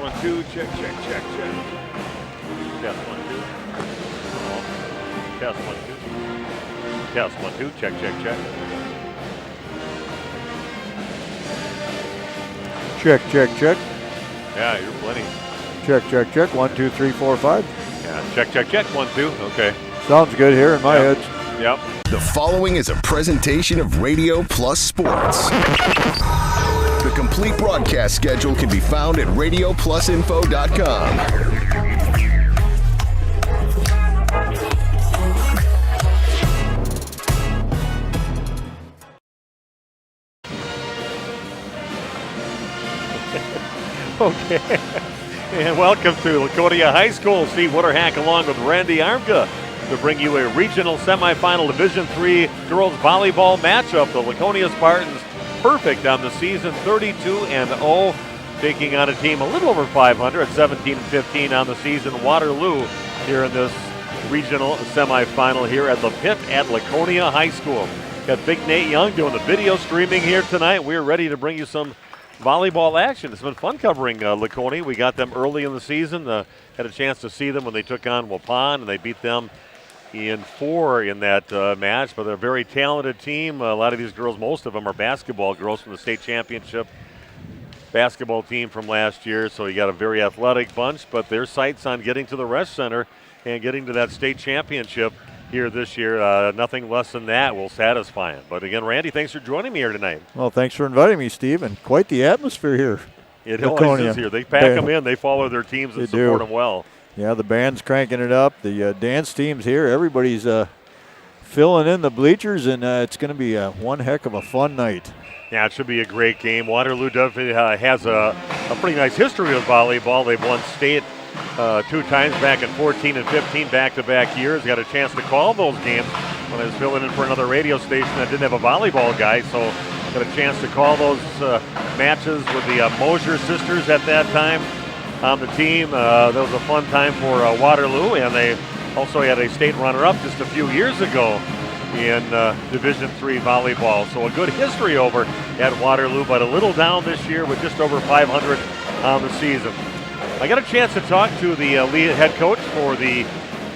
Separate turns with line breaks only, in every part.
1, 2, check. Test 1, 2. Test 1, 2. Test 1, 2, check.
Check.
Yeah, you're plenty.
Check. 1, 2, 3, 4, 5.
Yeah, check. 1, 2. Okay.
Sounds good here in my head.
Yep.
The following is a presentation of Radio Plus Sports. The complete broadcast schedule can be found at radioplusinfo.com.
Okay. And welcome to Laconia High School. Steve Wooderhack along with Randy Armka to bring you a regional semifinal Division III girls volleyball matchup. The Laconia Spartans perfect on the season, 32-0, taking on a team a little over 500 at 17-15 on the season. Waterloo here in this regional semifinal here at the Pit at Laconia High School. Got Big Nate Young doing the video streaming here tonight. We're ready to bring you some volleyball action. It's been fun covering Laconia. We got them early in the season. Had a chance to see them when they took on Waupun, and they beat them in 4 in that match. But they're a very talented team. A lot of these girls, most of them are basketball girls from the state championship basketball team from last year. So you got a very athletic bunch, but their sights on getting to the Resch Center and getting to that state championship here this year. Nothing less than that will satisfy them. But again, Randy, thanks for joining me here tonight.
Well, thanks for inviting me, Steve, and quite the atmosphere here.
It always is here. They pack them in. They follow their teams and support them well.
Yeah, the band's cranking it up. The dance team's here. Everybody's filling in the bleachers, and it's going to be one heck of a fun night.
Yeah, it should be a great game. Waterloo definitely has a pretty nice history with volleyball. They've won state 2 times back in 14 and 15 back-to-back years. Got a chance to call those games when I was filling in for another radio station that didn't have a volleyball guy, so got a chance to call those matches with the Mosier sisters at that time on the team. That was a fun time for Waterloo, and they also had a state runner-up just a few years ago in Division III volleyball. So a good history over at Waterloo, but a little down this year with just over 500 on the season. I got a chance to talk to the lead head coach for the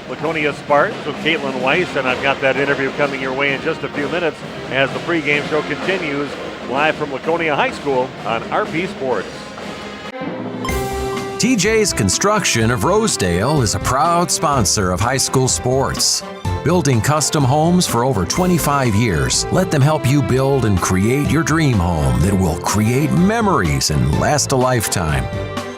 Laconia Spartans with Caitlin Weiss, and I've got that interview coming your way in just a few minutes as the pregame show continues live from Laconia High School on RP Sports.
TJ's Construction of Rosedale is a proud sponsor of high school sports. Building custom homes for over 25 years, let them help you build and create your dream home that will create memories and last a lifetime.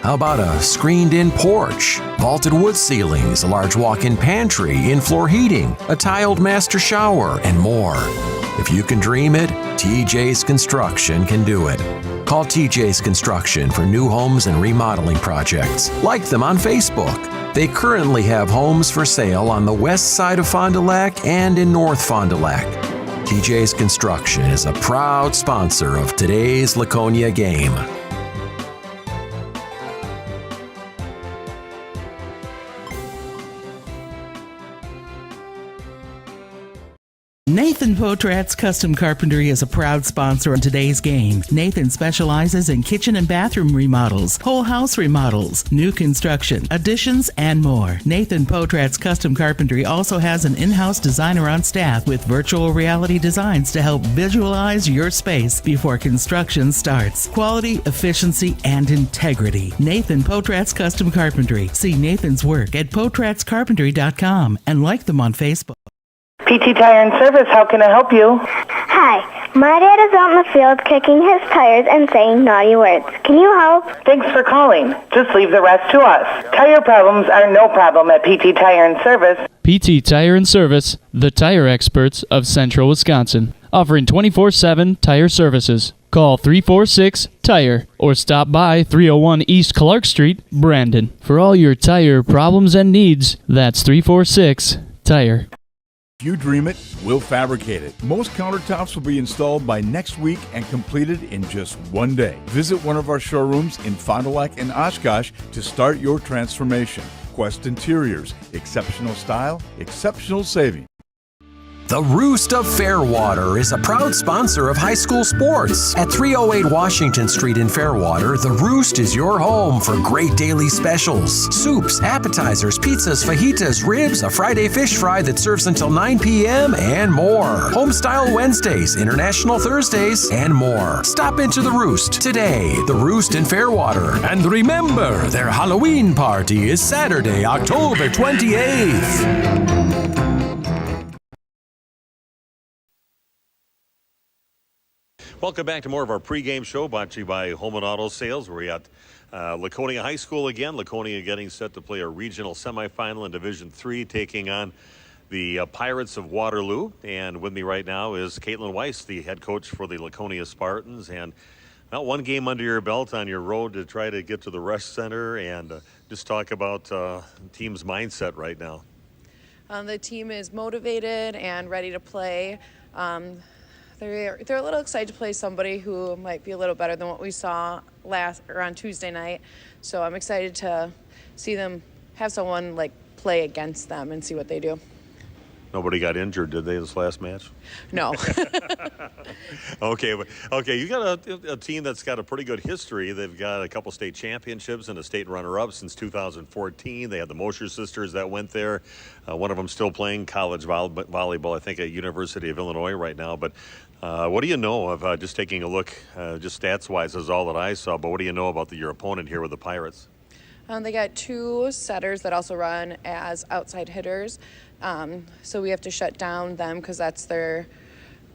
How about a screened-in porch, vaulted wood ceilings, a large walk-in pantry, in-floor heating, a tiled master shower, and more? If you can dream it, TJ's Construction can do it. Call TJ's Construction for new homes and remodeling projects. Like them on Facebook. They currently have homes for sale on the west side of Fond du Lac and in North Fond du Lac. TJ's Construction is a proud sponsor of today's Laconia game.
Nathan Potrat's Custom Carpentry is a proud sponsor of today's game. Nathan specializes in kitchen and bathroom remodels, whole house remodels, new construction, additions, and more. Nathan Potrat's Custom Carpentry also has an in-house designer on staff with virtual reality designs to help visualize your space before construction starts. Quality, efficiency, and integrity. Nathan Potrat's Custom Carpentry. See Nathan's work at potratscarpentry.com and like them on Facebook.
PT Tire and Service, how can I help you?
Hi, my dad is out in the field kicking his tires and saying naughty words. Can you help?
Thanks for calling. Just leave the rest to us. Tire problems are no problem at PT Tire and Service.
PT Tire and Service, the tire experts of Central Wisconsin, offering 24/7 tire services. Call 346-TIRE or stop by 301 East Clark Street, Brandon. For all your tire problems and needs, that's 346-TIRE.
If you dream it, we'll fabricate it. Most countertops will be installed by next week and completed in just one day. Visit one of our showrooms in Fond du Lac and Oshkosh to start your transformation. Quest Interiors, exceptional style, exceptional saving.
The Roost of Fairwater is a proud sponsor of high school sports. At 308 Washington Street in Fairwater, The Roost is your home for great daily specials. Soups, appetizers, pizzas, fajitas, ribs, a Friday fish fry that serves until 9 p.m., and more. Homestyle Wednesdays, International Thursdays, and more. Stop into The Roost today. The Roost in Fairwater. And remember, their Halloween party is Saturday, October 28th.
Welcome back to more of our pregame show brought to you by Home and Auto Sales. We're at Laconia High School again. Laconia getting set to play a regional semifinal in Division III, taking on the Pirates of Waterloo. And with me right now is Caitlin Weiss, the head coach for the Laconia Spartans. And now one game under your belt on your road to try to get to the Rush Center, and just talk about the team's mindset right now.
The team is motivated and ready to play. They're a little excited to play somebody who might be a little better than what we saw on Tuesday night. So I'm excited to see them have someone play against them and see what they do.
Nobody got injured, did they, this last match?
No.
Okay. You got a team that's got a pretty good history. They've got a couple state championships and a state runner-up since 2014. They had the Mosher sisters that went there. One of them still playing college volleyball, I think, at University of Illinois right now. But what do you know of just taking a look, just stats-wise is all that I saw, but what do you know about your opponent here with the Pirates?
They got two setters that also run as outside hitters. So we have to shut down them because that's their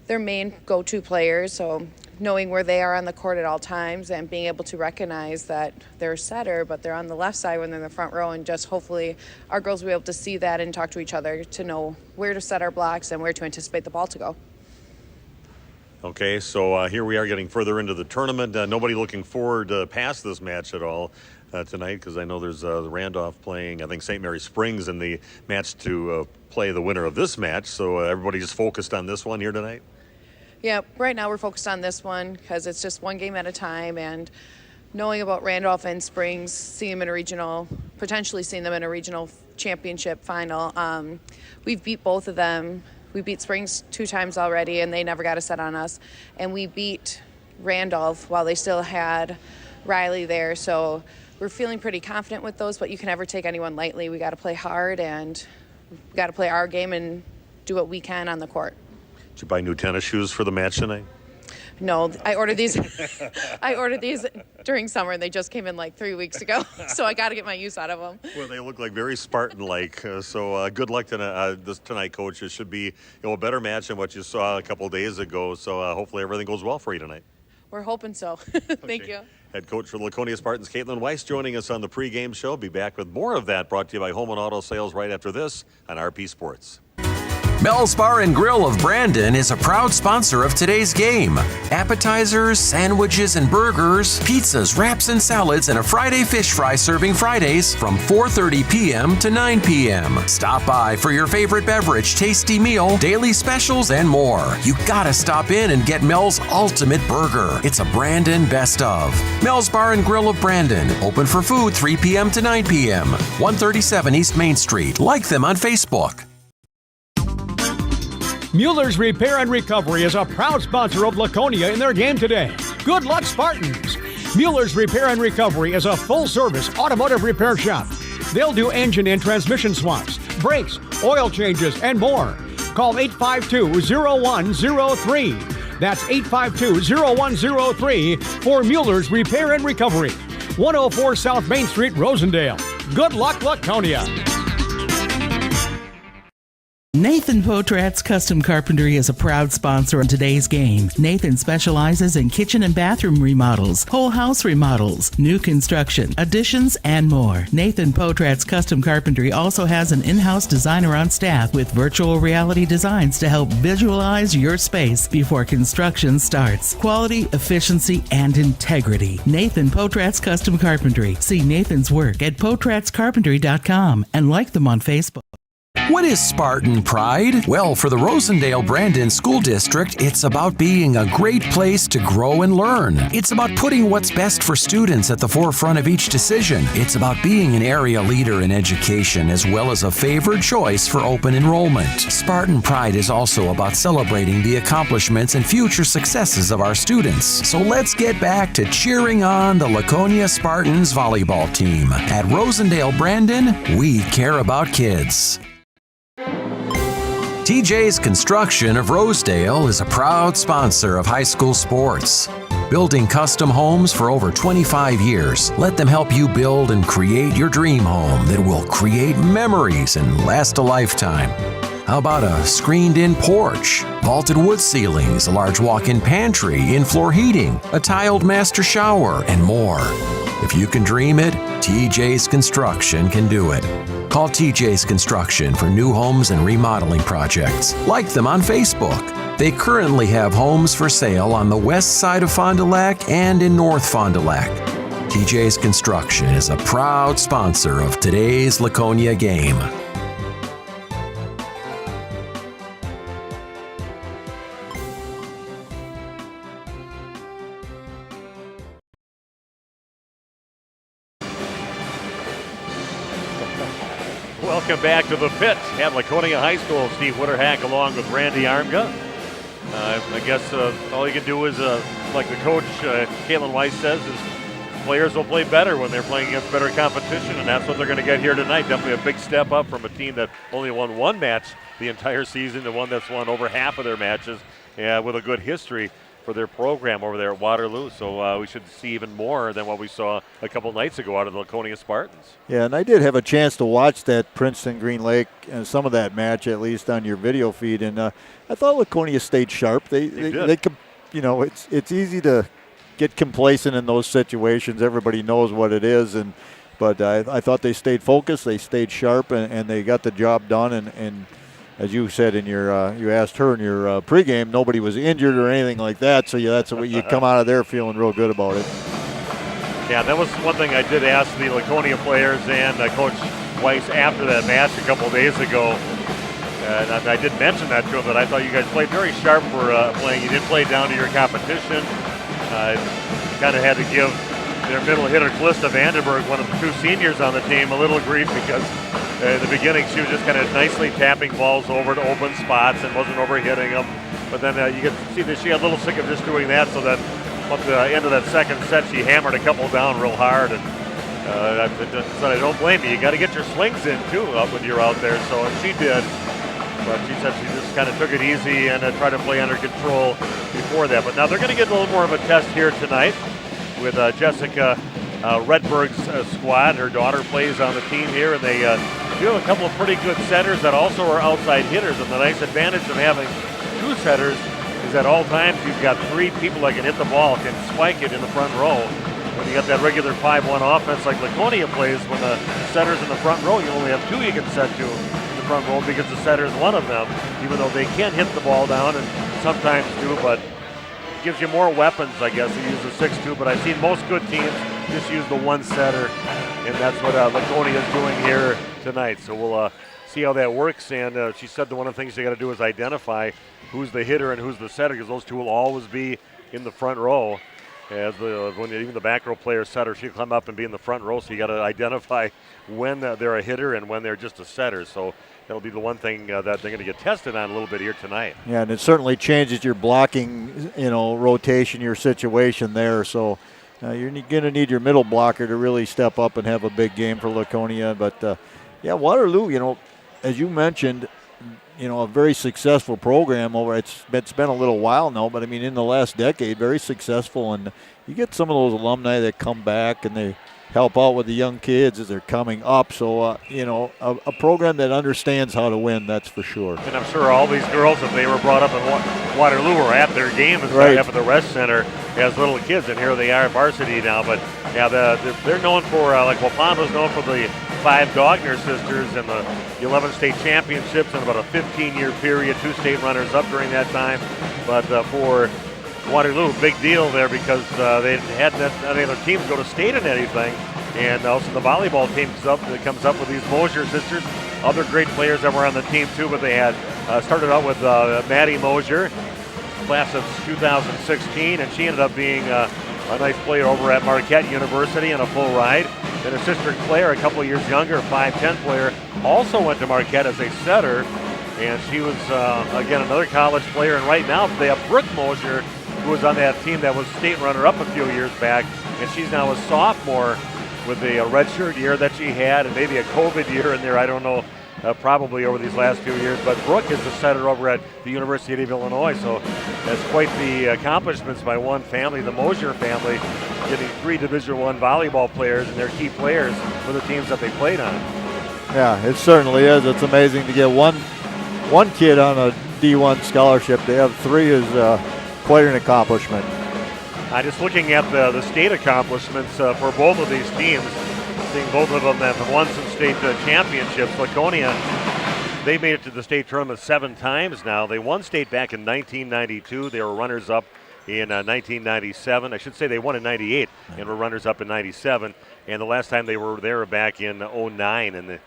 main go-to players. So knowing where they are on the court at all times and being able to recognize that they're a setter, but they're on the left side when they're in the front row, and just hopefully our girls will be able to see that and talk to each other to know where to set our blocks and where to anticipate the ball to go.
Okay, so here we are getting further into the tournament. Nobody looking forward past this match at all tonight, because I know there's Randolph playing, I think, St. Mary Springs in the match to play the winner of this match. So everybody just focused on this one here tonight?
Yeah, right now we're focused on this one because it's just one game at a time, and knowing about Randolph and Springs, potentially seeing them in a regional championship final. We've beat both of them. We beat Springs 2 times already, and they never got a set on us. And we beat Randolph while they still had Riley there. So we're feeling pretty confident with those, but you can never take anyone lightly. We got to play hard, and we got to play our game and do what we can on the court.
Did you buy new tennis shoes for the match tonight?
No, I ordered these. I ordered these during summer, and they just came in 3 weeks ago. So I got to get my use out of them.
Well, they look like very Spartan-like. So good luck tonight, Coach. It should be a better match than what you saw a couple days ago. So hopefully everything goes well for you tonight.
We're hoping so. Thank you.
Head coach for the Laconia Spartans, Caitlin Weiss, joining us on the pregame show. Be back with more of that, brought to you by Home and Auto Sales right after this on RP Sports.
Mel's Bar and Grill of Brandon is a proud sponsor of today's game. Appetizers, sandwiches, and burgers, pizzas, wraps, and salads, and a Friday fish fry serving Fridays from 4:30 p.m. to 9 p.m. Stop by for your favorite beverage, tasty meal, daily specials, and more. You gotta stop in and get Mel's Ultimate Burger. It's a Brandon best of. Mel's Bar and Grill of Brandon, open for food 3 p.m. to 9 p.m. 137 East Main Street. Like them on Facebook.
Mueller's Repair and Recovery is a proud sponsor of Laconia in their game today. Good luck, Spartans! Mueller's Repair and Recovery is a full-service automotive repair shop. They'll do engine and transmission swaps, brakes, oil changes, and more. Call 852-0103. That's 852-0103 for Mueller's Repair and Recovery. 104 South Main Street, Rosendale. Good luck, Laconia!
Nathan Potrat's Custom Carpentry is a proud sponsor on today's game. Nathan specializes in kitchen and bathroom remodels, whole house remodels, new construction, additions, and more. Nathan Potrat's Custom Carpentry also has an in-house designer on staff with virtual reality designs to help visualize your space before construction starts. Quality, efficiency, and integrity. Nathan Potrat's Custom Carpentry. See Nathan's work at potratscarpentry.com and like them on Facebook.
What is Spartan Pride? Well, for the Rosendale Brandon School District, it's about being a great place to grow and learn. It's about putting what's best for students at the forefront of each decision. It's about being an area leader in education as well as a favored choice for open enrollment. Spartan Pride is also about celebrating the accomplishments and future successes of our students. So let's get back to cheering on the Laconia Spartans volleyball team. At Rosendale Brandon, we care about kids. TJ's Construction of Rosedale is a proud sponsor of high school sports. Building custom homes for over 25 years, let them help you build and create your dream home that will create memories and last a lifetime. How about a screened-in porch, vaulted wood ceilings, a large walk-in pantry, in-floor heating, a tiled master shower, and more? If you can dream it, TJ's Construction can do it. Call TJ's Construction for new homes and remodeling projects. Like them on Facebook. They currently have homes for sale on the west side of Fond du Lac and in North Fond du Lac. TJ's Construction is a proud sponsor of today's Laconia game.
Welcome back to the pit at Laconia High School. Steve Witterhack along with Randy Armga. I guess all you can do is, like the coach, Caitlin Weiss says, is players will play better when they're playing against better competition, and that's what they're going to get here tonight. Definitely a big step up from a team that only won one match the entire season to one that's won over half of their matches, with a good history for their program over there at Waterloo. So we should see even more than what we saw a couple nights ago out of the Laconia Spartans.
Yeah, and I did have a chance to watch that Princeton Green Lake, some of that match at least on your video feed, and I thought Laconia stayed sharp. They you know, it's easy to get complacent in those situations. Everybody knows what it is, but I thought they stayed focused, they stayed sharp, and they got the job done. And as you said in your, you asked her in your pregame, nobody was injured or anything like that. So that's what you come out of there feeling real good about it.
Yeah, that was one thing I did ask the Laconia players and Coach Weiss after that match a couple days ago. And I did mention that to him, that I thought you guys played very sharp for playing. You didn't play down to your competition. Kind of had to give their middle hitter, Calista Vandenberg, one of the two seniors on the team, a little grief because in the beginning she was just kind of nicely tapping balls over to open spots and wasn't overhitting them. But then you could see that she got a little sick of just doing that, so that at the end of that second set she hammered a couple down real hard. And I said, I don't blame you. You got to get your slings in too when you're out there. So she did. But she said she just kind of took it easy and tried to play under control before that. But now they're going to get a little more of a test here tonight with Jessica Redberg's squad. Her daughter plays on the team here, and they do have a couple of pretty good setters that also are outside hitters. And the nice advantage of having two setters is at all times you've got three people that can hit the ball, can spike it in the front row. When you got that regular 5-1 offense like Laconia plays, when the setter's in the front row, you only have two you can set to in the front row because the setter's one of them, even though they can hit the ball down and sometimes do, but it gives you more weapons, I guess, to use the 6-2. But I've seen most good teams just use the one setter, and that's what Laconia is doing here tonight. So we'll see how that works. And she said that one of the things they got to do is identify who's the hitter and who's the setter, because those two will always be in the front row. As when even the back row player setter, she'll come up and be in the front row. So you got to identify when they're a hitter and when they're just a setter. So that'll be the one thing that they're going to get tested on a little bit here tonight.
Yeah, and it certainly changes your blocking, rotation, your situation there. So you're going to need your middle blocker to really step up and have a big game for Laconia. But yeah, Waterloo, as you mentioned, a very successful program over. It's been a little while now, but I mean, in the last decade, very successful. And you get some of those alumni that come back and they help out with the young kids as they're coming up. So, a program that understands how to win, that's for sure.
And I'm sure all these girls, if they were brought up in Waterloo, were at their game and
right
up at the rest center as little kids, and here they are at varsity now. But yeah, they're known for, like Wapando's known for the 5 Dogner sisters and the 11 state championships in about a 15-year period, 2 state runners-up during that time. But for Waterloo, big deal there because they hadn't had any other teams go to state in anything. And also the volleyball team comes up with these Mosier sisters. other great players that were on the team too, but they had started out with Maddie Mosier, class of 2016, and she ended up being a nice player over at Marquette University and a full ride. Then her sister Claire, a couple of years younger, 5'10" player, also went to Marquette as a setter, and she was, again, another college player. And right now they have Brooke Mosier, who was on that team that was state runner-up a few years back, and she's now a sophomore with a redshirt year that she had and maybe a COVID year in there, I don't know, probably over these last few years. But Brooke is the setter over at the University of Illinois, so that's quite the accomplishments by one family, the Mosier family, getting 3 Division I volleyball players and their key players for the teams that they played on.
Yeah, it certainly is. It's amazing to get one kid on a D1 scholarship. To have 3 is quite an accomplishment.
Just looking at the state accomplishments for both of these teams, seeing both of them have won some state championships. Laconia, they made it to the state tournament 7 times now. They won state back in 1992. They were runners-up in 1997. I should say they won in 98 and were runners-up in 97. And the last time they were there back in 09. And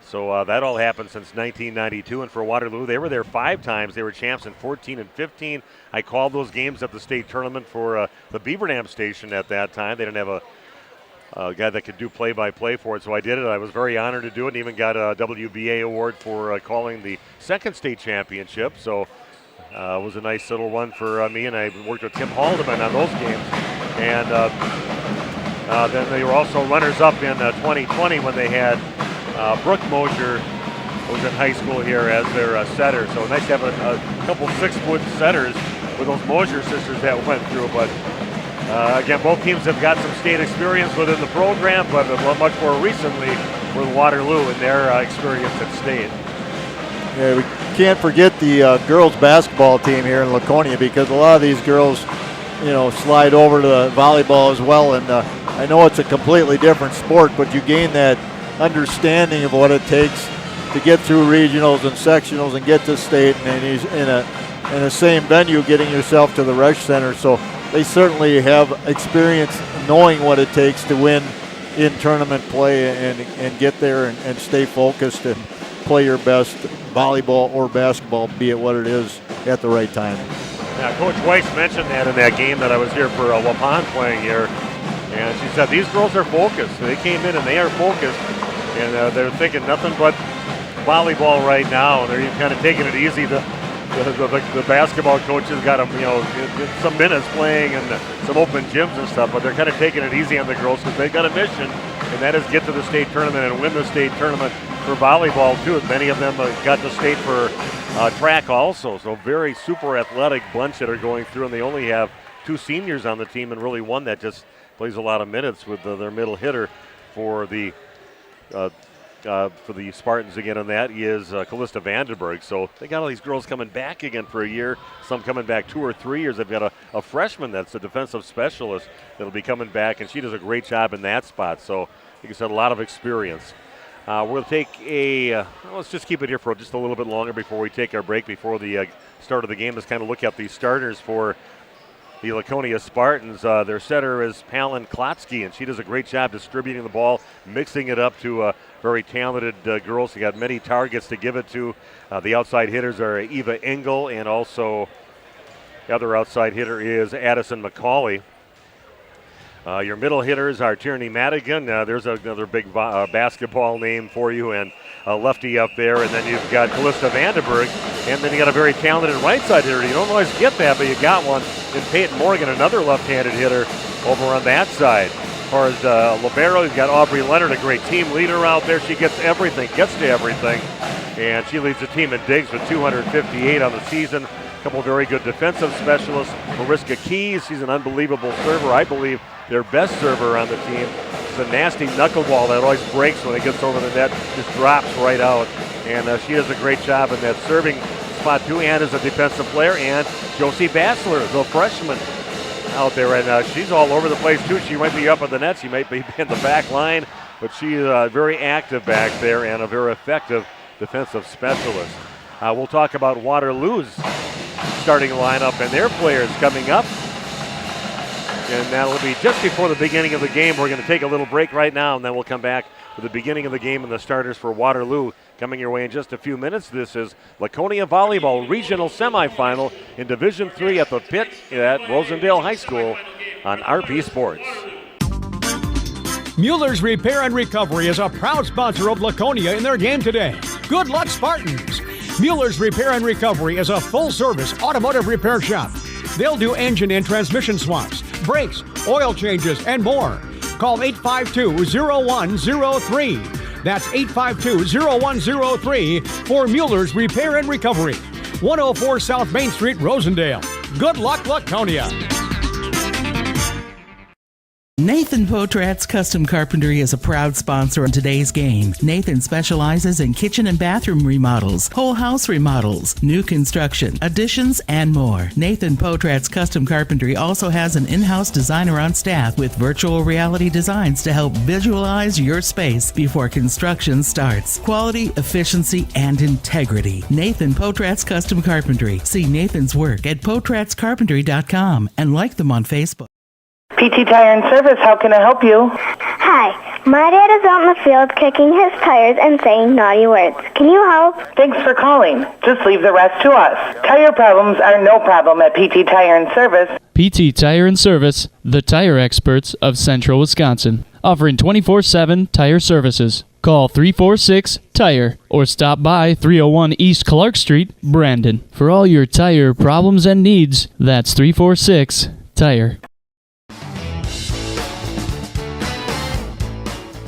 so that all happened since 1992. And for Waterloo, they were there 5 times. They were champs in 14 and 15. I called those games at the state tournament for the Beaver Dam station at that time. They didn't have a guy that could do play-by-play for it, so I did it. I was very honored to do it and even got a WBA award for calling the second state championship. So it was a nice little one for me, and I worked with Tim Haldeman on those games. And then they were also runners-up in 2020 when they had Brooke Mosier was in high school here as their setter. So nice to have a couple 6-foot setters with those Mosier sisters that went through. But again, both teams have got some state experience within the program, but much more recently with Waterloo and their experience at state.
Yeah, we can't forget the girls basketball team here in Laconia, because a lot of these girls, slide over to the volleyball as well. And I know it's a completely different sport, but you gain that understanding of what it takes to get through regionals and sectionals and get to state, and he's in the same venue getting yourself to the Resch Center. So they certainly have experience knowing what it takes to win in tournament play and get there and stay focused and play your best volleyball or basketball, be it what it is, at the right time.
Yeah, Coach Weiss mentioned that in that game that I was here for Waupun playing here. And she said these girls are focused. They came in and they are focused. And they're thinking nothing but volleyball right now. And they're kind of taking it easy. The basketball coaches got them, some minutes playing and some open gyms and stuff, but they're kind of taking it easy on the girls because they've got a mission, and that is get to the state tournament and win the state tournament for volleyball too. Many of them got to state for track also, so very super athletic bunch that are going through, and they only have 2 seniors on the team and really one that just plays a lot of minutes with their middle hitter for the Spartans again, and that is Callista Vandenberg. So they got all these girls coming back again for a year, some coming back 2 or 3 years. They've got a freshman that's a defensive specialist that'll be coming back, and she does a great job in that spot. So, like I said, a lot of experience. We'll take let's just keep it here for just a little bit longer before we take our break, before the start of the game. Let's kind of look at the starters for the Laconia Spartans. Their setter is Palin Klotsky, and she does a great job distributing the ball, mixing it up to very talented girls. They got many targets to give it to. The outside hitters are Eva Engel, and also the other outside hitter is Addison McCauley. Your middle hitters are Tierney Madigan. There's another big basketball name for you, and a lefty up there. And then you've got Callista Vandenberg, and then you got a very talented right side hitter. You don't always get that, but you got one in Peyton Morgan, another left-handed hitter over on that side. As far as libero, you've got Aubrey Leonard, a great team leader out there. She gets to everything, and she leads the team in digs with 258 on the season. A couple of very good defensive specialists. Mariska Keys, she's an unbelievable server. I believe their best server on the team. It's a nasty knuckleball that always breaks when it gets over the net, just drops right out. And she does a great job in that serving spot too, and is a defensive player. And Josie Bassler, the freshman out there right now. She's all over the place too. She might be up at the net. She might be in the back line, but she's very active back there and a very effective defensive specialist. We'll talk about Waterloo's starting lineup and their players coming up. And that'll be just before the beginning of the game. We're going to take a little break right now, and then we'll come back to the beginning of the game and the starters for Waterloo Coming your way in just a few minutes, this is Laconia Volleyball Regional Semifinal in Division III at the pit at Rosendale High School on RP Sports.
Mueller's Repair and Recovery is a proud sponsor of Laconia in their game today. Good luck, Spartans! Mueller's Repair and Recovery is a full-service automotive repair shop. They'll do engine and transmission swaps, brakes, oil changes, and more. Call 852-0103. That's 852-0103 for Mueller's Repair and Recovery. 104 South Main Street, Rosendale. Good luck, Laconia!
Nathan Potrat's Custom Carpentry is a proud sponsor in today's game. Nathan specializes in kitchen and bathroom remodels, whole house remodels, new construction, additions, and more. Nathan Potrat's Custom Carpentry also has an in-house designer on staff with virtual reality designs to help visualize your space before construction starts. Quality, efficiency, and integrity. Nathan Potrat's Custom Carpentry. See Nathan's work at potratscarpentry.com and like them on Facebook.
PT Tire and Service, how can I help you?
Hi, my dad is out in the field kicking his tires and saying naughty words. Can you help?
Thanks for calling. Just leave the rest to us. Tire problems are no problem at PT Tire and Service.
PT Tire and Service, the tire experts of Central Wisconsin, offering 24/7 tire services. Call 346-TIRE or stop by 301 East Clark Street, Brandon. For all your tire problems and needs, that's 346-TIRE.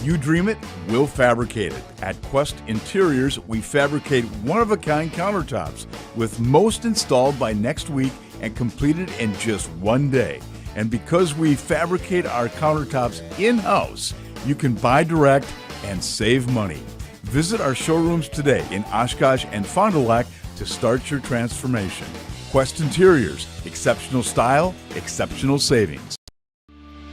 You dream it, we'll fabricate it. At Quest Interiors, we fabricate one-of-a-kind countertops, with most installed by next week and completed in just one day. And because we fabricate our countertops in-house, you can buy direct and save money. Visit our showrooms today in Oshkosh and Fond du Lac to start your transformation. Quest Interiors, exceptional style, exceptional savings.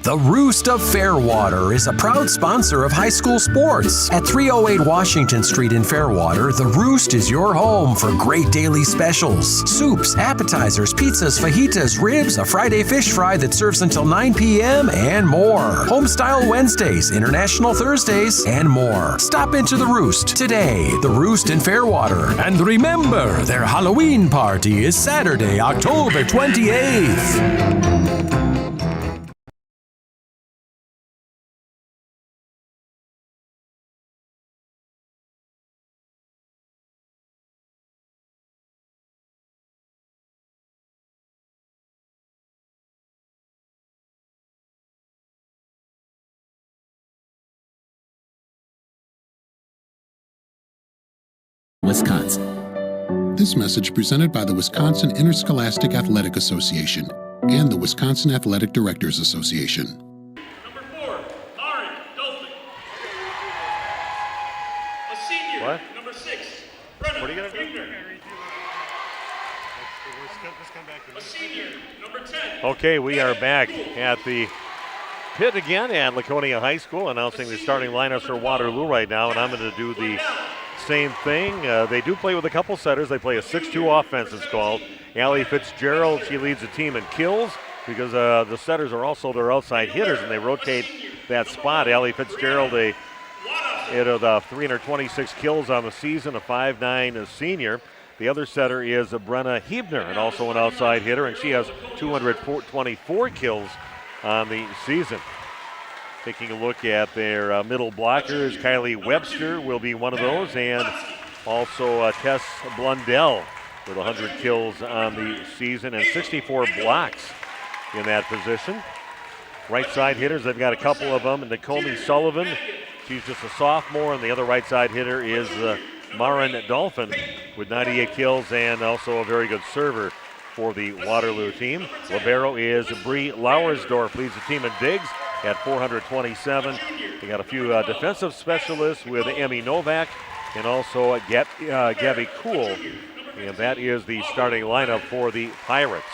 The Roost of Fairwater is a proud sponsor of high school sports. At 308 Washington Street in Fairwater, The Roost is your home for great daily specials. Soups, appetizers, pizzas, fajitas, ribs, a Friday fish fry that serves until 9 p.m., and more. Homestyle Wednesdays, International Thursdays, and more. Stop into The Roost today. The Roost in Fairwater. And remember, their Halloween party is Saturday, October 28th.
Wisconsin. This message presented by the Wisconsin Interscholastic Athletic Association and the Wisconsin Athletic Directors Association.
Number 4, Ari Dolphin. A senior.
What?
Number 6, Brennan.
What are you going to do?
A senior. Number 10.
Okay, we are back at the pit again at Laconia High School, announcing the starting lineups for Waterloo right now, and I'm going to do the same thing. They do play with a couple setters. They play a 6-2 offense, it's called. Allie Fitzgerald, she leads the team in kills because the setters are also their outside hitters, and they rotate that spot. Allie Fitzgerald, a 326 kills on the season, a 5'9" senior. The other setter is Brenna Hebner, and also an outside hitter, and she has 224 kills on the season. Taking a look at their middle blockers, Kylie Webster will be one of those, and also Tess Blundell with 100 kills on the season and 64 blocks in that position. Right side hitters, they've got a couple of them. Naomi Sullivan, she's just a sophomore, and the other right side hitter is Marin Dolphin with 98 kills and also a very good server for the Waterloo team. Libero is Bree Lauersdorf, leads the team in digs at 427. They got a few defensive specialists with Emmy Novak and also Gabby Kuhl. And that is the starting lineup for the Pirates.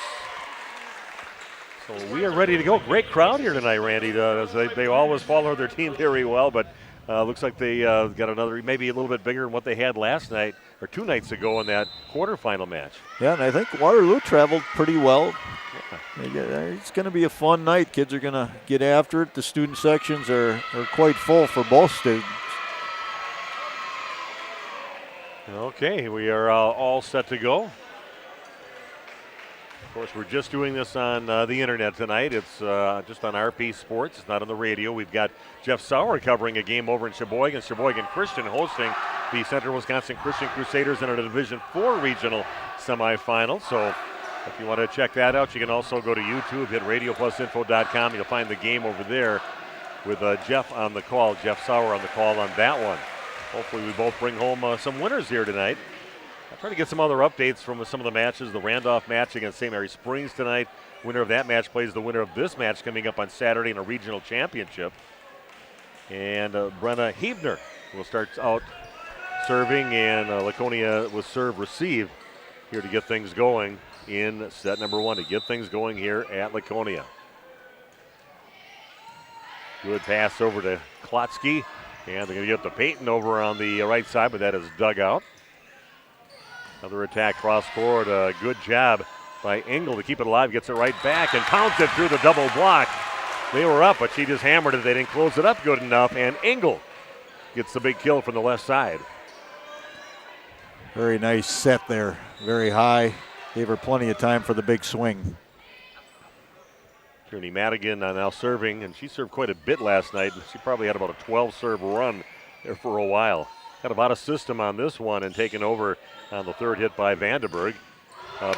So we are ready to go. Great crowd here tonight, Randy. They always follow their team very well, but looks like they got another, maybe a little bit bigger than what they had last night or 2 nights ago in that quarterfinal match.
Yeah, and I think Waterloo traveled pretty well. It's going to be a fun night. Kids are going to get after it. The student sections are quite full for both students.
Okay, we are all set to go. Of course, we're just doing this on the internet tonight. It's just on RP Sports. It's not on the radio. We've got Jeff Sauer covering a game over in Sheboygan. Sheboygan Christian hosting the Central Wisconsin Christian Crusaders in a Division IV regional semifinal. So if you want to check that out, you can also go to YouTube, hit radioplusinfo.com. You'll find the game over there with Jeff on the call, Jeff Sauer on the call on that one. Hopefully we both bring home some winners here tonight. I'll try to get some other updates from some of the matches. The Randolph match against St. Mary Springs tonight. Winner of that match plays the winner of this match coming up on Saturday in a regional championship. And Brenna Hebner will start out serving, and Laconia will serve receive here to get things going in set number 1, to get things going here at Laconia. Good pass over to Klotsky. And they're going to get the Peyton over on the right side, but that is dug out. Another attack cross court. A good job by Engel to keep it alive. Gets it right back and pounds it through the double block. They were up, but she just hammered it. They didn't close it up good enough, and Engel gets the big kill from the left side.
Very nice set there. Very high. Gave her plenty of time for the big swing.
Tierney Madigan now serving, and she served quite a bit last night. She probably had about a 12-serve run there for a while. Got about a system on this one and taken over on the third hit by Vandenberg.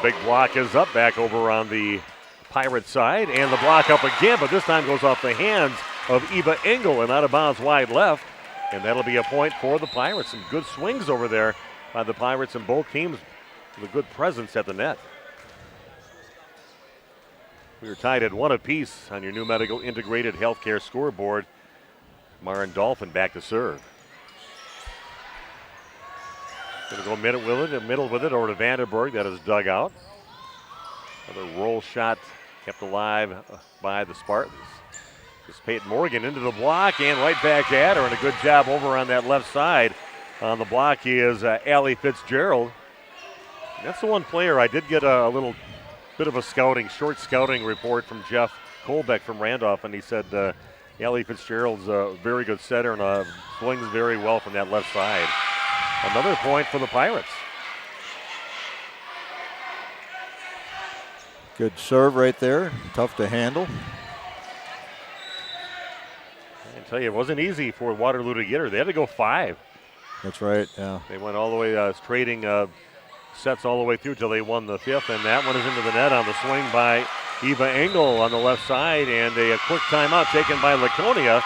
Big block is up back over on the Pirate side, and the block up again, but this time goes off the hands of Eva Engel and out of bounds wide left, and that'll be a point for the Pirates. Some good swings over there by the Pirates and both teams with a good presence at the net. We are tied at 1 apiece on your new medical integrated healthcare scoreboard. Maren Dolphin back to serve. Going to go middle with it over to Vandenberg. That is dug out. Another roll shot kept alive by the Spartans. This Peyton Morgan into the block and right back at her, and a good job over on that left side. On the block is Allie Fitzgerald. That's the one player I did get a little bit of a short scouting report from Jeff Colbeck from Randolph, and he said Allie Fitzgerald's a very good setter and swings very well from that left side. Another point for the Pirates.
Good serve right there. Tough to handle.
I tell you, it wasn't easy for Waterloo to get her. They had to go 5.
That's right, yeah.
They went all the way, trading sets all the way through till they won the 5th, and that one is into the net on the swing by Eva Engel on the left side, and a quick timeout taken by Laconia.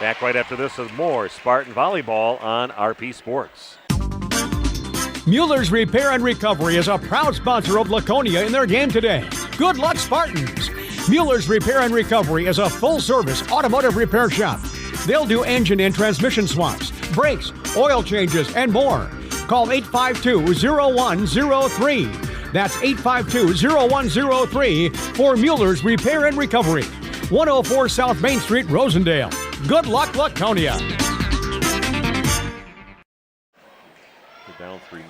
Back right after this is more Spartan Volleyball on RP Sports.
Mueller's Repair and Recovery is a proud sponsor of Laconia in their game today. Good luck, Spartans! Mueller's Repair and Recovery is a full-service automotive repair shop. They'll do engine and transmission swaps, brakes, oil changes, and more. Call 852-0103. That's 852-0103 for Mueller's Repair and Recovery. 104 South Main Street, Rosendale. Good luck, Laconia.
We're down 3-0.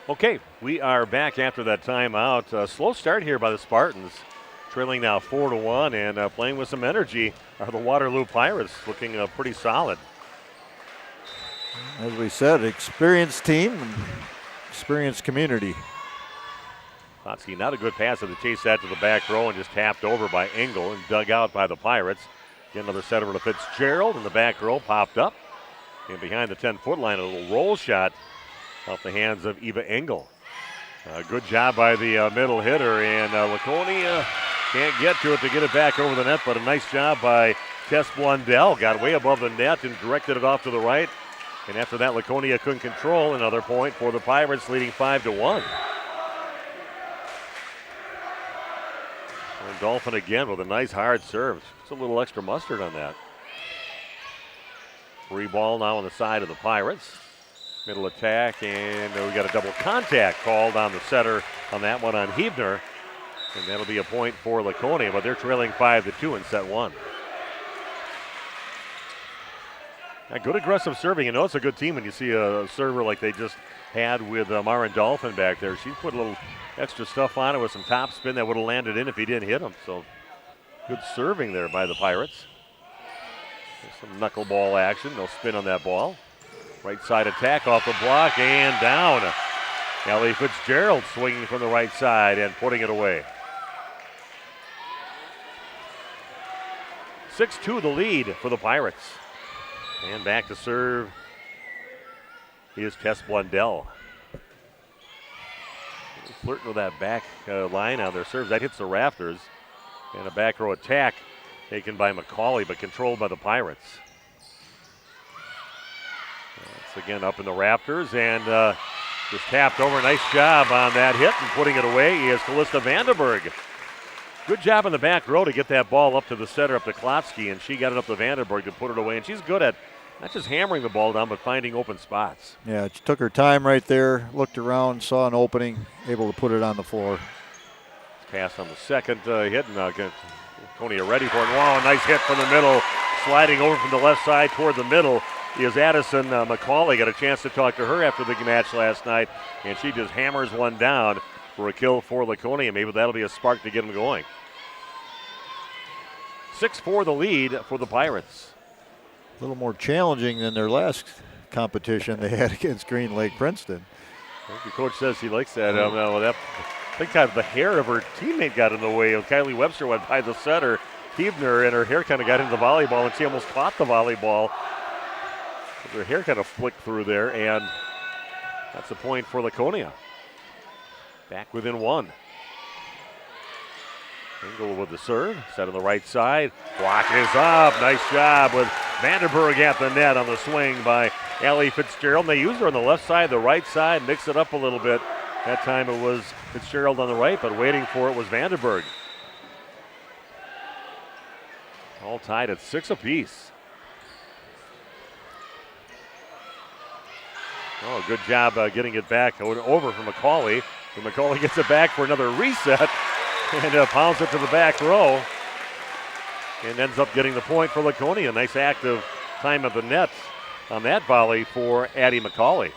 Okay, we are back after that timeout. Slow start here by the Spartans. Trailing now 4-1 and playing with some energy are the Waterloo Pirates, looking pretty solid.
As we said, experienced team and experienced community.
Klotsky, not a good pass to chase that to the back row and just tapped over by Engel and dug out by the Pirates. Get another set over to Fitzgerald in the back row, popped up. And behind the 10-foot line, a little roll shot off the hands of Eva Engel. Good job by the middle hitter, and Laconia can't get to it to get it back over the net, but a nice job by Tess Blundell. Got way above the net and directed it off to the right. And after that, Laconia couldn't control. Another point for the Pirates, leading 5-1. And Dolphin again with a nice hard serve. Just a little extra mustard on that. Free ball now on the side of the Pirates. Middle attack, and we got a double contact called on the setter on that one on Hebner. And that'll be a point for Laconia, but they're trailing 5-2 in set 1. Good aggressive serving. You know it's a good team when you see a server like they just had with Maren Dolphin back there. She put a little extra stuff on it with some top spin that would have landed in if he didn't hit him. So good serving there by the Pirates. There's some knuckleball action. No spin on that ball. Right side attack off the block and down. Ellie Fitzgerald swinging from the right side and putting it away. 6-2 the lead for the Pirates. And back to serve is Tess Blundell. Flirting with that back line on their serves. That hits the rafters. And a back row attack taken by McCauley, but controlled by the Pirates. It's again up in the rafters and just tapped over. Nice job on that hit and putting it away is Callista Vandenberg. Good job in the back row to get that ball up to the setter, up to Klotsky, and she got it up to Vandenberg to put it away. And she's good at not just hammering the ball down, but finding open spots.
Yeah, she took her time right there, looked around, saw an opening, able to put it on the floor.
Pass on the second hit, and Laconia ready for it. Wow, a nice hit from the middle, sliding over from the left side toward the middle is Addison McCauley. Got a chance to talk to her after the match last night, and she just hammers one down for a kill for Laconia. Maybe that'll be a spark to get them going. 6-4 the lead for the Pirates.
A little more challenging than their last competition they had against Green Lake Princeton.
The coach says he likes that. I think kind of the hair of her teammate got in the way. Kylie Webster went by the setter, Huebner, and her hair kind of got into the volleyball, and she almost caught the volleyball. Her hair kind of flicked through there, and that's a point for Laconia. Back within one. Engel with the serve, set on the right side. Block is up. Nice job with Vandenberg at the net on the swing by Allie Fitzgerald. And they used her on the left side, the right side, mix it up a little bit. That time it was Fitzgerald on the right, but waiting for it was Vandenberg. All tied at 6 apiece. Oh, good job getting it back over from McCauley. And McCauley gets it back for another reset and pounds it to the back row and ends up getting the point for Laconia. Nice active time of the net on that volley for Addie McCauley.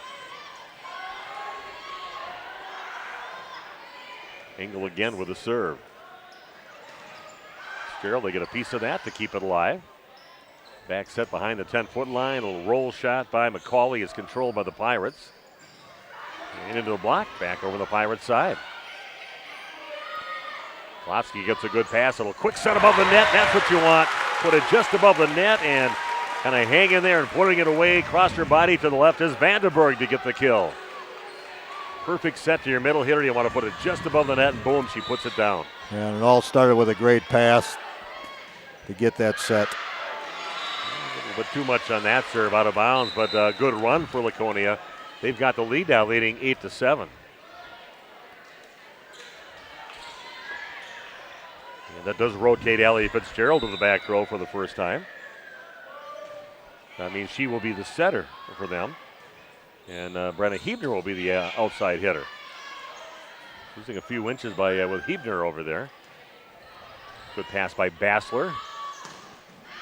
Engel again with a serve. Fitzgerald, they get a piece of that to keep it alive. Back set behind the 10-foot line. A little roll shot by McCauley is controlled by the Pirates. And into the block, back over the Pirates side. Klotsky gets a good pass. A little quick set above the net. That's what you want. Put it just above the net and kind of hang in there and putting it away. Crossed her body to the left is Vandenberg to get the kill. Perfect set to your middle hitter. You want to put it just above the net, and boom, she puts it down.
Yeah, and it all started with a great pass to get that set.
A little bit too much on that serve, out of bounds, but a good run for Laconia. They've got the lead now, leading 8-7. And that does rotate Allie Fitzgerald to the back row for the first time. That means she will be the setter for them. And Brenna Huebner will be the outside hitter. Losing a few inches with Huebner over there. Good pass by Bassler.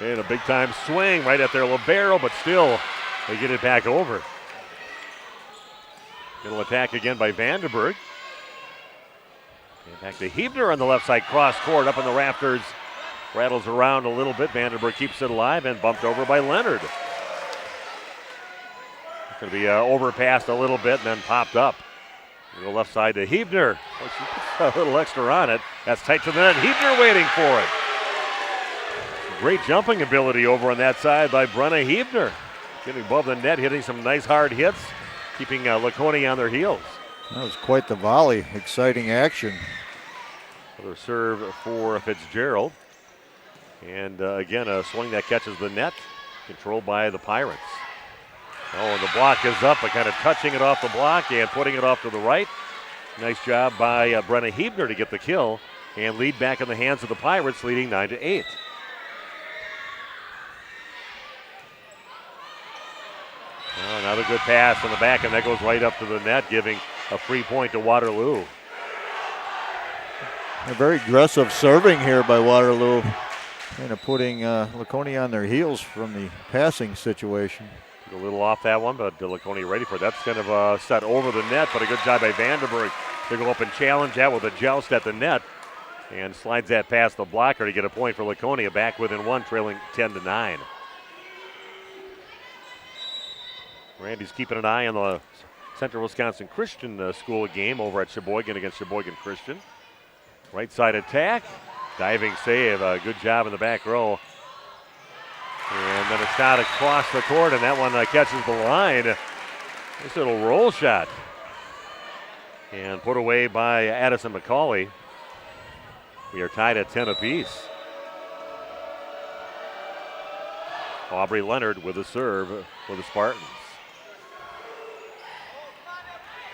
And a big-time swing right at their libero, but still they get it back over. Middle attack again by Vandenberg. And back to Huebner on the left side, cross court up in the rafters. Rattles around a little bit. Vandenberg keeps it alive and bumped over by Leonard. Going to be overpassed a little bit and then popped up. The left side to Huebner. Oh, she puts a little extra on it. That's tight to the net. Huebner waiting for it. Great jumping ability over on that side by Brenna Huebner. Getting above the net, hitting some nice hard hits, keeping Laconia on their heels.
That was quite the volley. Exciting action.
Another serve for Fitzgerald. And again, a swing that catches the net, controlled by the Pirates. Oh, and the block is up, but kind of touching it off the block and putting it off to the right. Nice job by Brenna Huebner to get the kill and lead back in the hands of the Pirates, leading 9-8. Oh, another good pass on the back, and that goes right up to the net, giving a free point to Waterloo.
A very aggressive serving here by Waterloo, kind of putting Laconia on their heels from the passing situation.
A little off that one, but Laconia ready for it. That's kind of set over the net, but a good job by Vandenberg to go up and challenge that with a joust at the net and slides that past the blocker to get a point for Laconia, back within one, trailing 10-9. Randy's keeping an eye on the Central Wisconsin Christian School game over at Sheboygan against Sheboygan Christian. Right side attack. Diving save. Good job in the back row. And then a shot across the court, and that one catches the line. Nice little roll shot. And put away by Addison McCauley. We are tied at 10 apiece. Aubrey Leonard with a serve for the Spartans.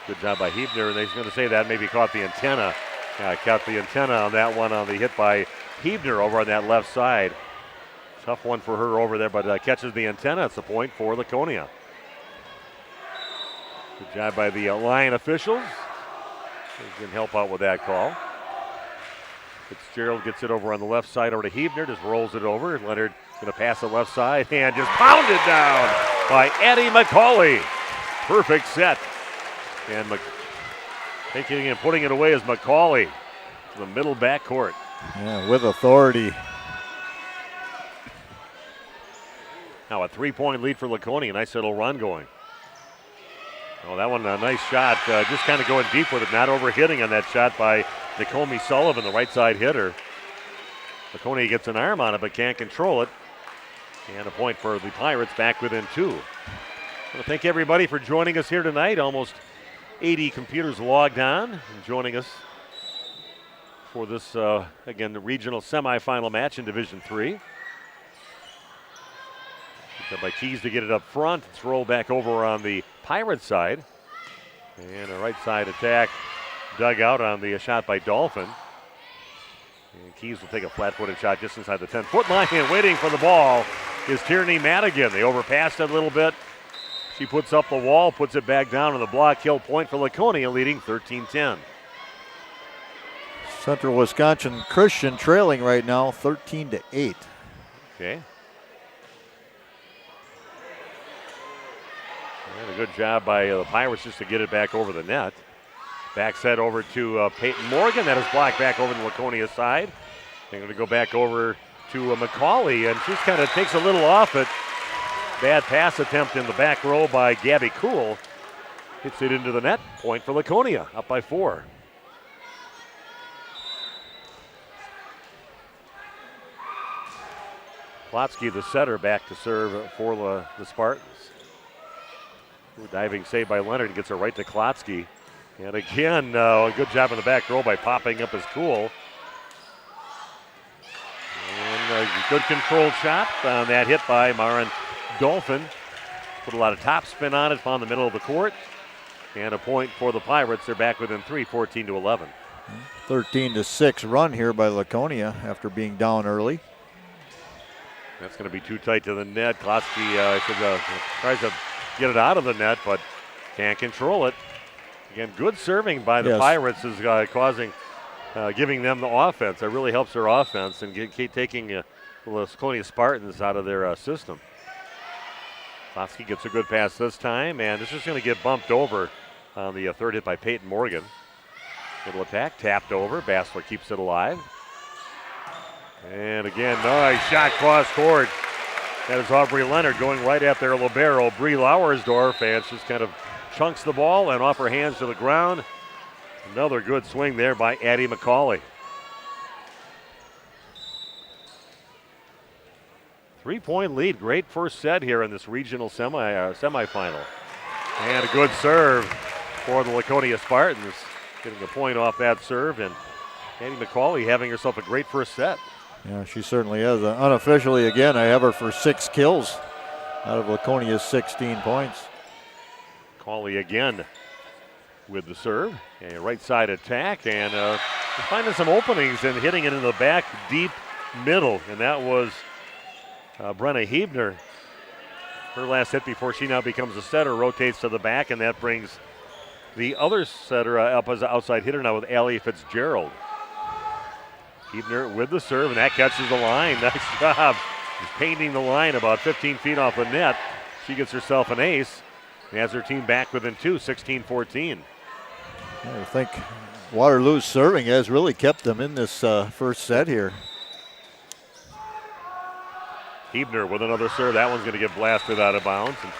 Good job by Hebner, and they're going to say that maybe caught the antenna. Caught the antenna on that one on the hit by Hebner over on that left side. Tough one for her over there, but catches the antenna. It's a point for Laconia. Good job by the line officials. They can help out with that call. Fitzgerald gets it over on the left side over to Hebner, just rolls it over. Leonard going to pass the left side and just pounded down by Addie McCauley. Perfect set. And taking and putting it away is McCauley to the middle backcourt.
Yeah, with authority.
Now a 3-point lead for Laconia. Nice little run going. Oh, that one a nice shot. Just kind of going deep with it, not overhitting on that shot by Nakomi Sullivan, the right side hitter. Laconia gets an arm on it but can't control it. And a point for the Pirates, back within 2. I want to thank everybody for joining us here tonight. Almost 80 computers logged on and joining us for this, again, the regional semifinal match in Division 3. By Keys to get it up front. It's rolled back over on the Pirate side. And a right side attack dug out on the shot by Dolphin. And Keys will take a flat-footed shot just inside the 10-foot line. And waiting for the ball is Tierney Madigan. They overpassed it a little bit. She puts up the wall, puts it back down on the block. Kill point for Laconia, leading 13-10.
Central Wisconsin Christian trailing right now 13-8.
Okay. And a good job by the Pirates just to get it back over the net. Back set over to Peyton Morgan. That is blocked back over the Laconia side. They're going to go back over to McCauley, and just kind of takes a little off it. Bad pass attempt in the back row by Gabby Kuhl. Hits it into the net. Point for Laconia, up by 4. Klotsky, the setter, back to serve for the Spartans. Diving save by Leonard, gets it right to Klotsky. And again, a good job in the back row by popping up his Kuhl. And a good controlled shot on that hit by Marin Dolphin. Put a lot of top spin on it, found the middle of the court. And a point for the Pirates. They're back within 3, 14-11.
13-6 run here by Laconia after being down early.
That's going to be too tight to the net. Klotsky tries to get it out of the net, but can't control it. Again, good serving by the Pirates is giving them the offense. That really helps their offense and taking the Laconia Spartans out of their system. Klotsky gets a good pass this time, and this is going to get bumped over on the third hit by Peyton Morgan. Little attack, tapped over. Bassler keeps it alive. And again, nice shot cross court. That is Aubrey Leonard going right at their libero, Bree Lauersdorf, and just kind of chunks the ball and off her hands to the ground. Another good swing there by Addie McCauley. 3-point lead. Great first set here in this regional semifinal. And a good serve for the Laconia Spartans. Getting a point off that serve, and Addie McCauley having herself a great first set.
Yeah, she certainly is. Unofficially, again, I have her for 6 kills out of Laconia's 16 points.
McCauley again with the serve. A right side attack, and finding some openings and hitting it in the back deep middle. And that was Brenna Hebner. Her last hit before she now becomes a setter, rotates to the back, and that brings the other setter up as an outside hitter now with Allie Fitzgerald. Hebner with the serve, and that catches the line. Nice job. Just painting the line about 15 feet off the net. She gets herself an ace and has her team back within 2, 16-14.
I think Waterloo's serving has really kept them in this first set here.
Hebner with another serve. That one's going to get blasted out of bounds. And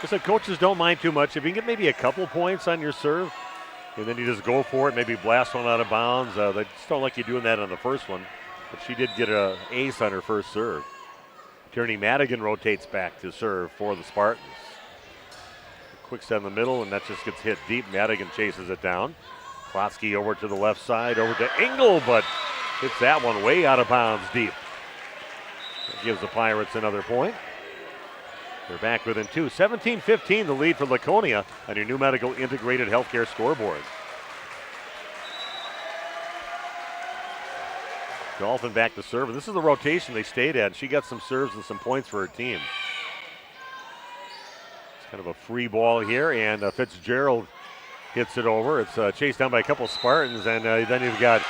So coaches don't mind too much. If you can get maybe a couple points on your serve, and then you just go for it, maybe blast one out of bounds. They just don't like you doing that on the first one. But she did get an ace on her first serve. Tierney Madigan rotates back to serve for the Spartans. Quick set in the middle, and that just gets hit deep. Madigan chases it down. Klotsky over to the left side, over to Engel, but hits that one way out of bounds deep. That gives the Pirates another point. They're back within 2. 17-15 the lead for Laconia on your new medical integrated healthcare scoreboard. Dolphin back to serve. This is the rotation they stayed at. She got some serves and some points for her team. It's kind of a free ball here, and Fitzgerald hits it over. It's chased down by a couple Spartans, and then you've got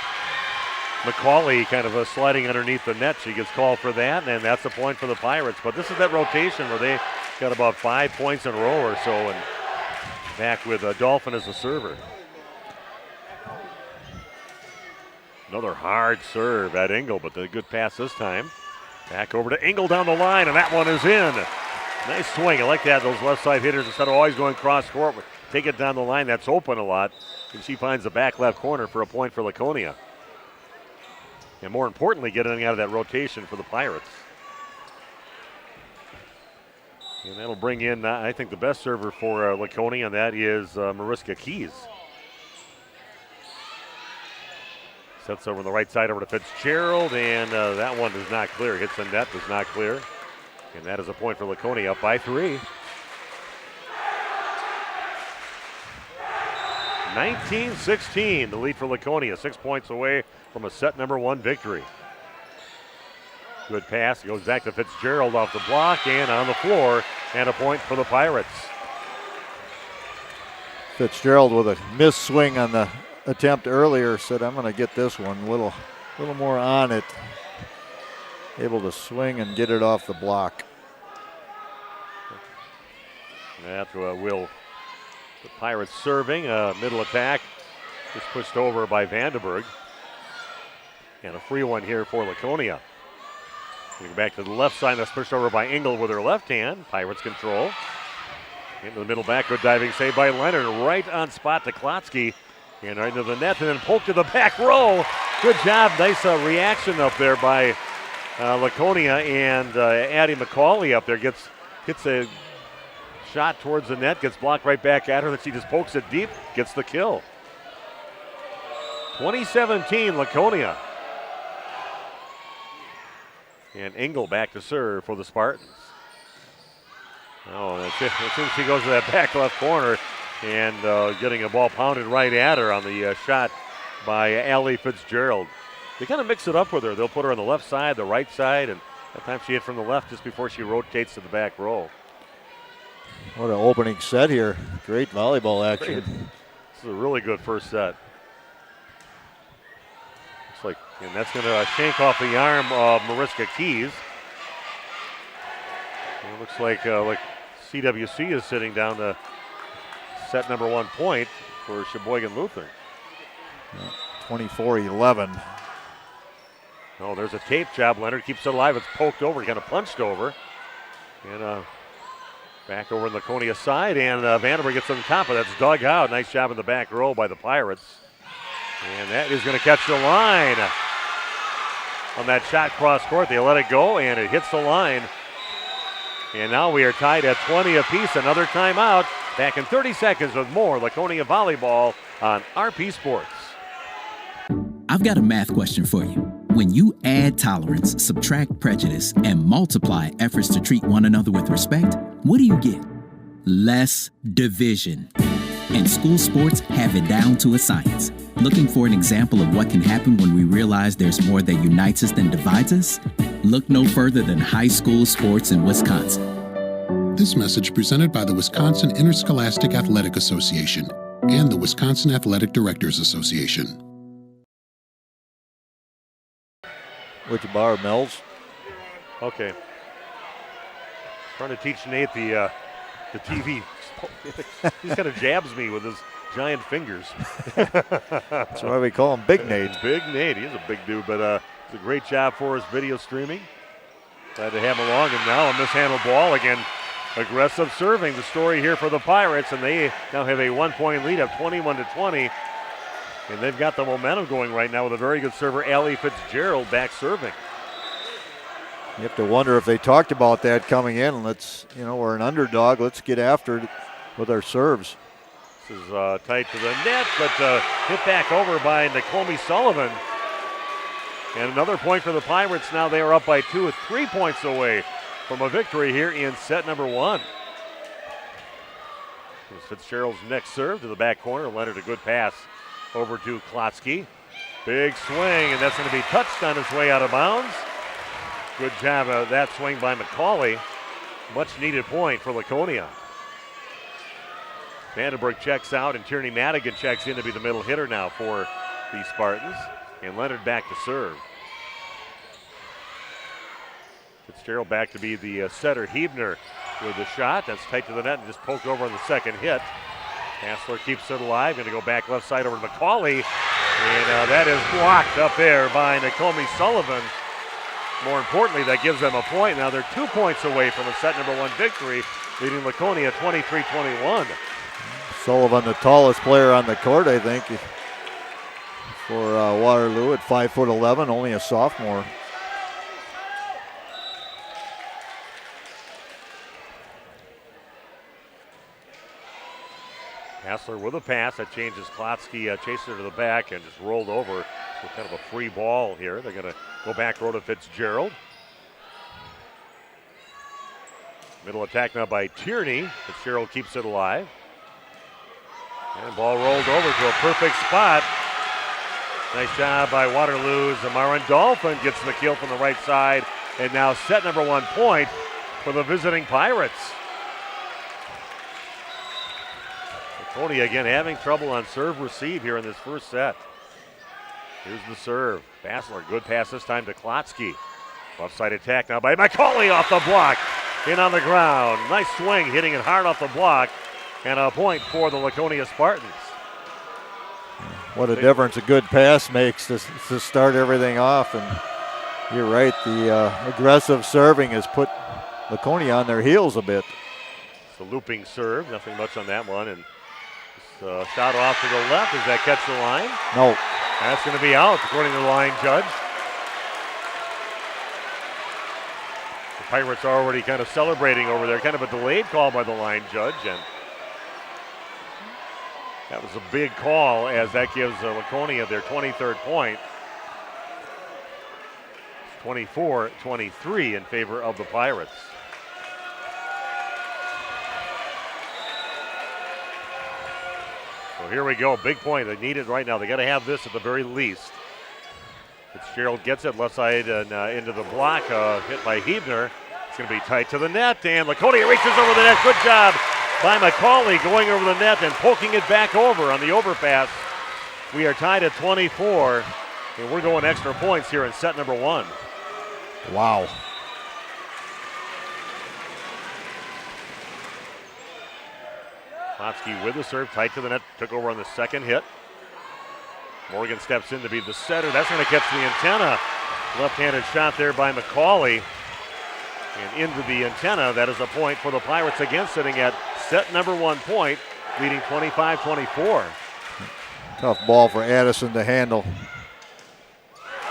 McCauley kind of sliding underneath the net. She gets called for that, and that's a point for the Pirates. But this is that rotation where they got about 5 points in a row or so, and back with Dolphin as a server. Another hard serve at Engel, but a good pass this time. Back over to Engel down the line, and that one is in. Nice swing. I like that. Those left side hitters, instead of always going cross court, take it down the line. That's open a lot. And she finds the back left corner for a point for Laconia. And more importantly, getting out of that rotation for the Pirates. And that'll bring in, I think, the best server for Laconia, and that is Mariska Keys. Sets over on the right side over to Fitzgerald, and that one does not clear. Hits the net, does not clear. And that is a point for Laconia, up by 3. 19-16, the lead for Laconia, 6 points away from a set number 1 victory. Good pass, goes back to Fitzgerald off the block and on the floor, and a point for the Pirates.
Fitzgerald with a missed swing on the attempt earlier said, I'm going to get this one a little more on it. Able to swing and get it off the block.
That's Will. The Pirates serving, middle attack. Just pushed over by Vandenberg. And a free one here for Laconia. Getting back to the left side, that's pushed over by Engel with her left hand. Pirates control. Into the middle back, good diving save by Leonard. Right on spot to Klotsky. And right into the net, and then poke to the back row. Good job, nice reaction up there by Laconia, and Addie McCauley up there hits a shot towards the net, gets blocked right back at her, then she just pokes it deep, gets the kill. 2017 Laconia. And Engel back to serve for the Spartans. Oh, that's it. As soon as she goes to that back left corner, and getting a ball pounded right at her on the shot by Allie Fitzgerald. They kind of mix it up with her. They'll put her on the left side, the right side, and that time she hit from the left just before she rotates to the back row.
What an opening set here. Great volleyball action.
This is a really good first set. Looks like, and that's going to shank off the arm of Mariska Keys. And it looks like CWC is sitting down to set number 1 point for Sheboygan Lutheran.
24-11.
Oh, there's a tape job. Leonard keeps it alive. It's poked over, kind of punched over. And back over in the Laconia side, and Vandenberg gets on the top of that's dug out. Nice job in the back row by the Pirates. And that is going to catch the line on that shot cross court. They let it go, and it hits the line. And now we are tied at 20 apiece. Another timeout. Back in 30 seconds with more Laconia volleyball on RP Sports.
I've got a math question for you. When you add tolerance, subtract prejudice, and multiply efforts to treat one another with respect, what do you get? Less division. And school sports have it down to a science. Looking for an example of what can happen when we realize there's more that unites us than divides us? Look no further than high school sports in Wisconsin.
This message presented by the Wisconsin Interscholastic Athletic Association and the Wisconsin Athletic Directors Association.
Which bar, Mel's?
Okay. Trying to teach Nate the TV. He kind of jabs me with his giant fingers.
That's why we call him Big Nate.
Big Nate. He's a big dude, but it's a great job for his video streaming. Glad to have him along, and now a mishandled ball again. Aggressive serving, the story here for the Pirates, and they now have a 1-point lead of 21-20. And they've got the momentum going right now with a very good server, Allie Fitzgerald, back serving.
You have to wonder if they talked about that coming in. We're an underdog. Let's get after it with our serves.
This is tight to the net, but hit back over by Nakomi Sullivan. And another point for the Pirates. Now they are up by 2 with 3 points away from a victory here in set number 1. This is Fitzgerald's next serve to the back corner. Leonard, a good pass over to Klotsky. Big swing, and that's going to be touched on its way out of bounds. Good job of that swing by McCauley. Much needed point for Laconia. Vandenberg checks out, and Tierney Madigan checks in to be the middle hitter now for the Spartans. And Leonard back to serve. Fitzgerald back to be the setter. Hebner with the shot. That's tight to the net and just poked over on the second hit. Hassler keeps it alive. Going to go back left side over to McCauley. And that is blocked up there by Nakomi Sullivan. More importantly, that gives them a point. Now they're 2 points away from a set number 1 victory, leading Laconia 23-21.
Sullivan, the tallest player on the court, I think, for Waterloo at 5'11", only a sophomore.
Hassler with a pass that changes. Klotsky chased her to the back and just rolled over. So kind of a free ball here. They're going to go back row to Fitzgerald. Middle attack now by Tierney. Fitzgerald keeps it alive. And ball rolled over to a perfect spot. Nice job by Waterloo's Amaran Dolphin. Gets the kill from the right side. And now set number 1 point for the visiting Pirates. Laconia again having trouble on serve receive here in this first set. Here's the serve. Bassler, good pass this time to Klotsky. Left side attack now by McCauley off the block. In on the ground. Nice swing, hitting it hard off the block. And a point for the Laconia Spartans.
What a difference a good pass makes to start everything off. And you're right, the aggressive serving has put Laconia on their heels a bit.
It's a looping serve, nothing much on that one. And shot off to the left. Does that catch the line?
No.
That's going to be out, according to the line judge. The Pirates are already kind of celebrating over there. Kind of a delayed call by the line judge. And that was a big call, as that gives Laconia their 23rd point. 24-23 in favor of the Pirates. So here we go, big point. They need it right now. They got to have this at the very least. Fitzgerald gets it left side and into the block, hit by Hebner. It's going to be tight to the net, and Laconia reaches over the net. Good job by McCauley going over the net and poking it back over on the overpass. We are tied at 24, and we're going extra points here in set number 1.
Wow.
Klotsky with the serve, tight to the net, took over on the second hit. Morgan steps in to be the setter. That's going to catch the antenna. Left-handed shot there by McCauley. And into the antenna. That is a point for the Pirates, again sitting at set number 1 point, leading 25-24.
Tough ball for Addison to handle.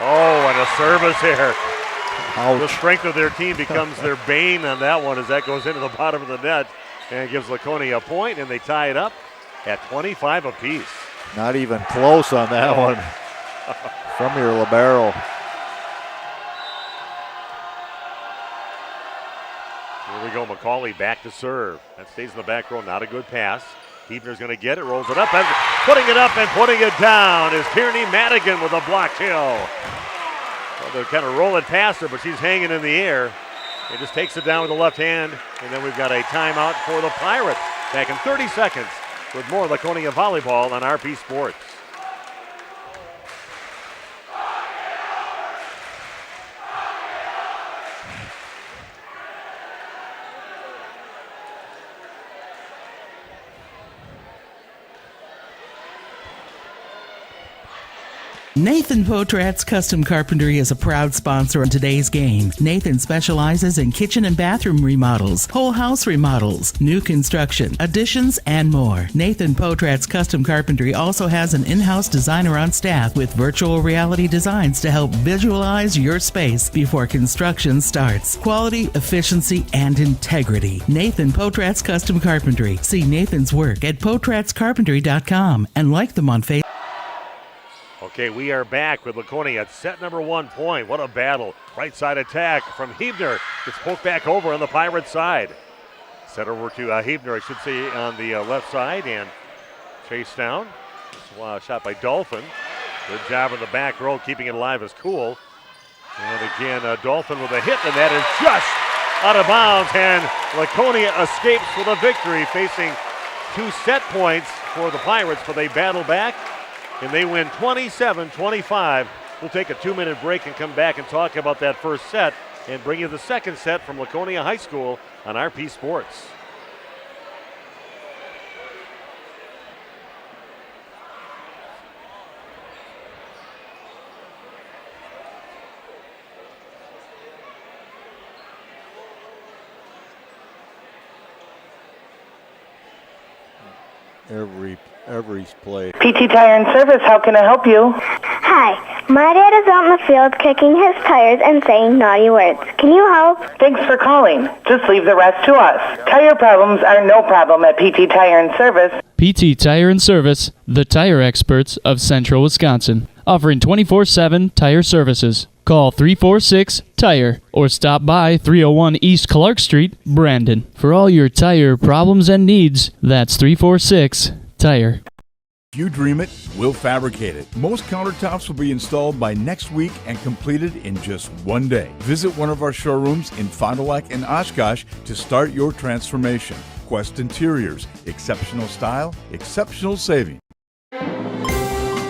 Oh, and a service here.
Ouch.
The strength of their team becomes their bane on that one as that goes into the bottom of the net and gives Laconia a point, and they tie it up at 25 apiece.
Not even close on that one from your libero.
Here we go, McCauley back to serve. That stays in the back row, not a good pass. Hebner's going to get it, rolls it up, and putting it up and putting it down is Tierney Madigan with a blocked kill. Well, they're kind of rolling past her, but she's hanging in the air. It just takes it down with the left hand, and then we've got a timeout for the Pirates. Back in 30 seconds with more Laconia Volleyball on RP Sports.
Nathan Potrat's Custom Carpentry is a proud sponsor on today's game. Nathan specializes in kitchen and bathroom remodels, whole house remodels, new construction, additions, and more. Nathan Potrat's Custom Carpentry also has an in-house designer on staff with virtual reality designs to help visualize your space before construction starts. Quality, efficiency, and integrity. Nathan Potrat's Custom Carpentry. See Nathan's work at potratscarpentry.com and like them on Facebook.
Okay, we are back with Laconia at set number 1 point. What a battle. Right side attack from Hebner. Gets poked back over on the Pirate side. Set over to Hebner, I should say, on the left side, and chased down. Shot by Dolphin. Good job in the back row, keeping it alive as Cool. And again, Dolphin with a hit, and that is just out of bounds, and Laconia escapes with a victory, facing 2 set points for the Pirates, but they battle back. And they win 27-25. We'll take a 2-minute break and come back and talk about that first set and bring you the second set from Laconia High School on RP Sports.
Every play.
PT Tire and Service, how can I help you?
Hi, my dad is out in the field kicking his tires and saying naughty words. Can you help?
Thanks for calling. Just leave the rest to us. Tire problems are no problem at PT Tire and Service.
PT Tire and Service, the tire experts of Central Wisconsin, offering 24/7 tire services. Call 346-TIRE or stop by 301 East Clark Street, Brandon. For all your tire problems and needs, that's 346-TIRE.
If you dream it, we'll fabricate it. Most countertops will be installed by next week and completed in just 1 day. Visit one of our showrooms in Fond du Lac and Oshkosh to start your transformation. Quest Interiors, exceptional style, exceptional saving.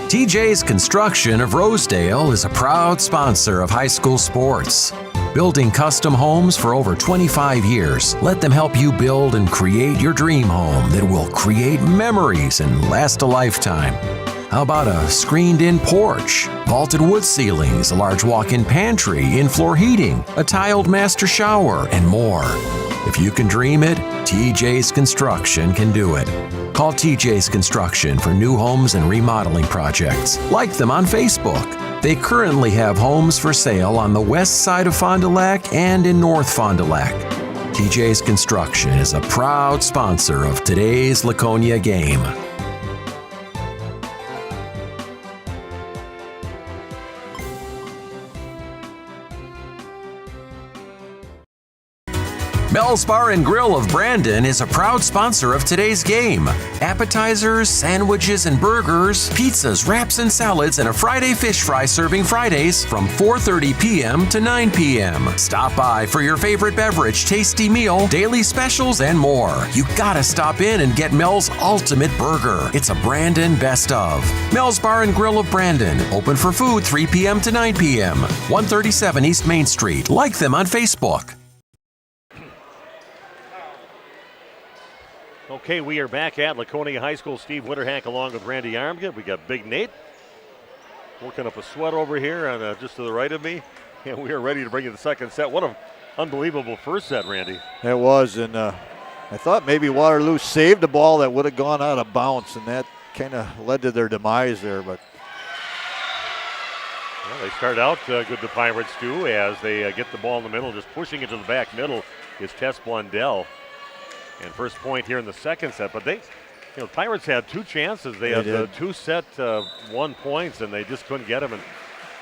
TJ's Construction of Rosedale is a proud sponsor of high school sports. Building custom homes for over 25 years, let them help you build and create your dream home that will create memories and last a lifetime. How about a screened-in porch, vaulted wood ceilings, a large walk-in pantry, in-floor heating, a tiled master shower, and more? If you can dream it, TJ's Construction can do it. Call TJ's Construction for new homes and remodeling projects. Like them on Facebook. They currently have homes for sale on the west side of Fond du Lac and in North Fond du Lac. TJ's Construction is a proud sponsor of today's Laconia game. Mel's Bar and Grill of Brandon is a proud sponsor of today's game. Appetizers, sandwiches and burgers, pizzas, wraps and salads, and a Friday fish fry serving Fridays from 4:30 p.m. to 9 p.m. Stop by for your favorite beverage, tasty meal, daily specials, and more. You gotta stop in and get Mel's Ultimate Burger. It's a Brandon best of. Mel's Bar and Grill of Brandon, open for food 3 p.m. to 9 p.m. 137 East Main Street. Like them on Facebook.
Okay, we are back at Laconia High School. Steve Winterhack along with Randy Armgett. We got Big Nate working up a sweat over here on just to the right of me. And we are ready to bring you the second set. What an unbelievable first set, Randy.
It was, and I thought maybe Waterloo saved a ball that would have gone out of bounds, and that kind of led to their demise there. But
well, they start out good, the Pirates do, as they get the ball in the middle. Just pushing it to the back middle is Tess Blundell. And first point here in the second set, but Pirates had 2 chances. They had 2 set 1 points, and they just couldn't get them. And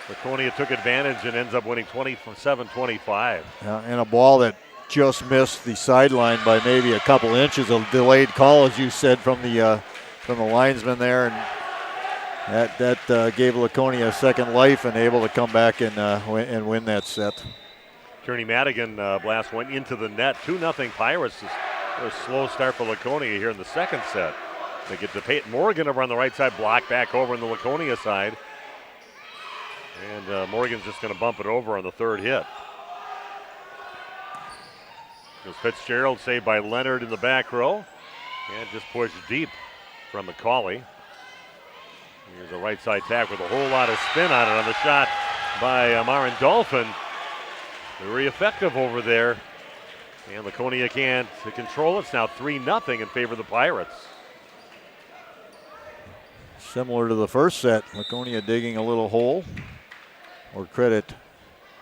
Laconia took advantage and ends up winning 27-25.
And a ball that just missed the sideline by maybe a couple inches. A delayed call, as you said, from the linesman there, and that gave Laconia a second life and able to come back and win that set.
Kearney Madigan blast went into the net. 2-0 Pirates. A slow start for Laconia here in the second set. They get to Peyton Morgan over on the right side, block back over on the Laconia side. And Morgan's just going to bump it over on the third hit. There's Fitzgerald saved by Leonard in the back row. And just pushed deep from McCauley. Here's a right side tack with a whole lot of spin on it on the shot by Marin Dolphin. Very effective over there. And Laconia can't control it. It's now 3-0 in favor of the Pirates.
Similar to the first set, Laconia digging a little hole. Or credit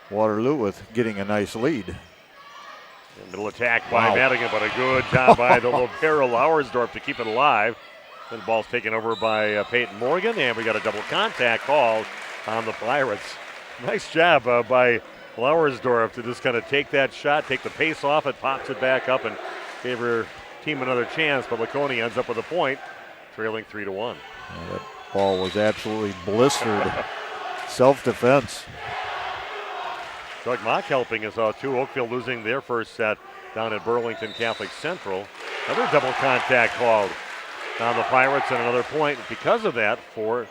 Waterloo with getting a nice lead.
Middle attack by Madigan, but a good job by the Libero Lauersdorf to keep it alive. Then the ball's taken over by Peyton Morgan, and we got a double contact call on the Pirates. Nice job by Lauersdorf to just kind of take that shot, take the pace off it, pops it back up, and gave her team another chance, but Laconia ends up with a point, trailing 3-1.
Yeah, that ball was absolutely blistered. Self-defense.
Doug Mock helping us out too. Oakfield losing their first set down at Burlington Catholic Central. Another double contact called on the Pirates and another point because of that for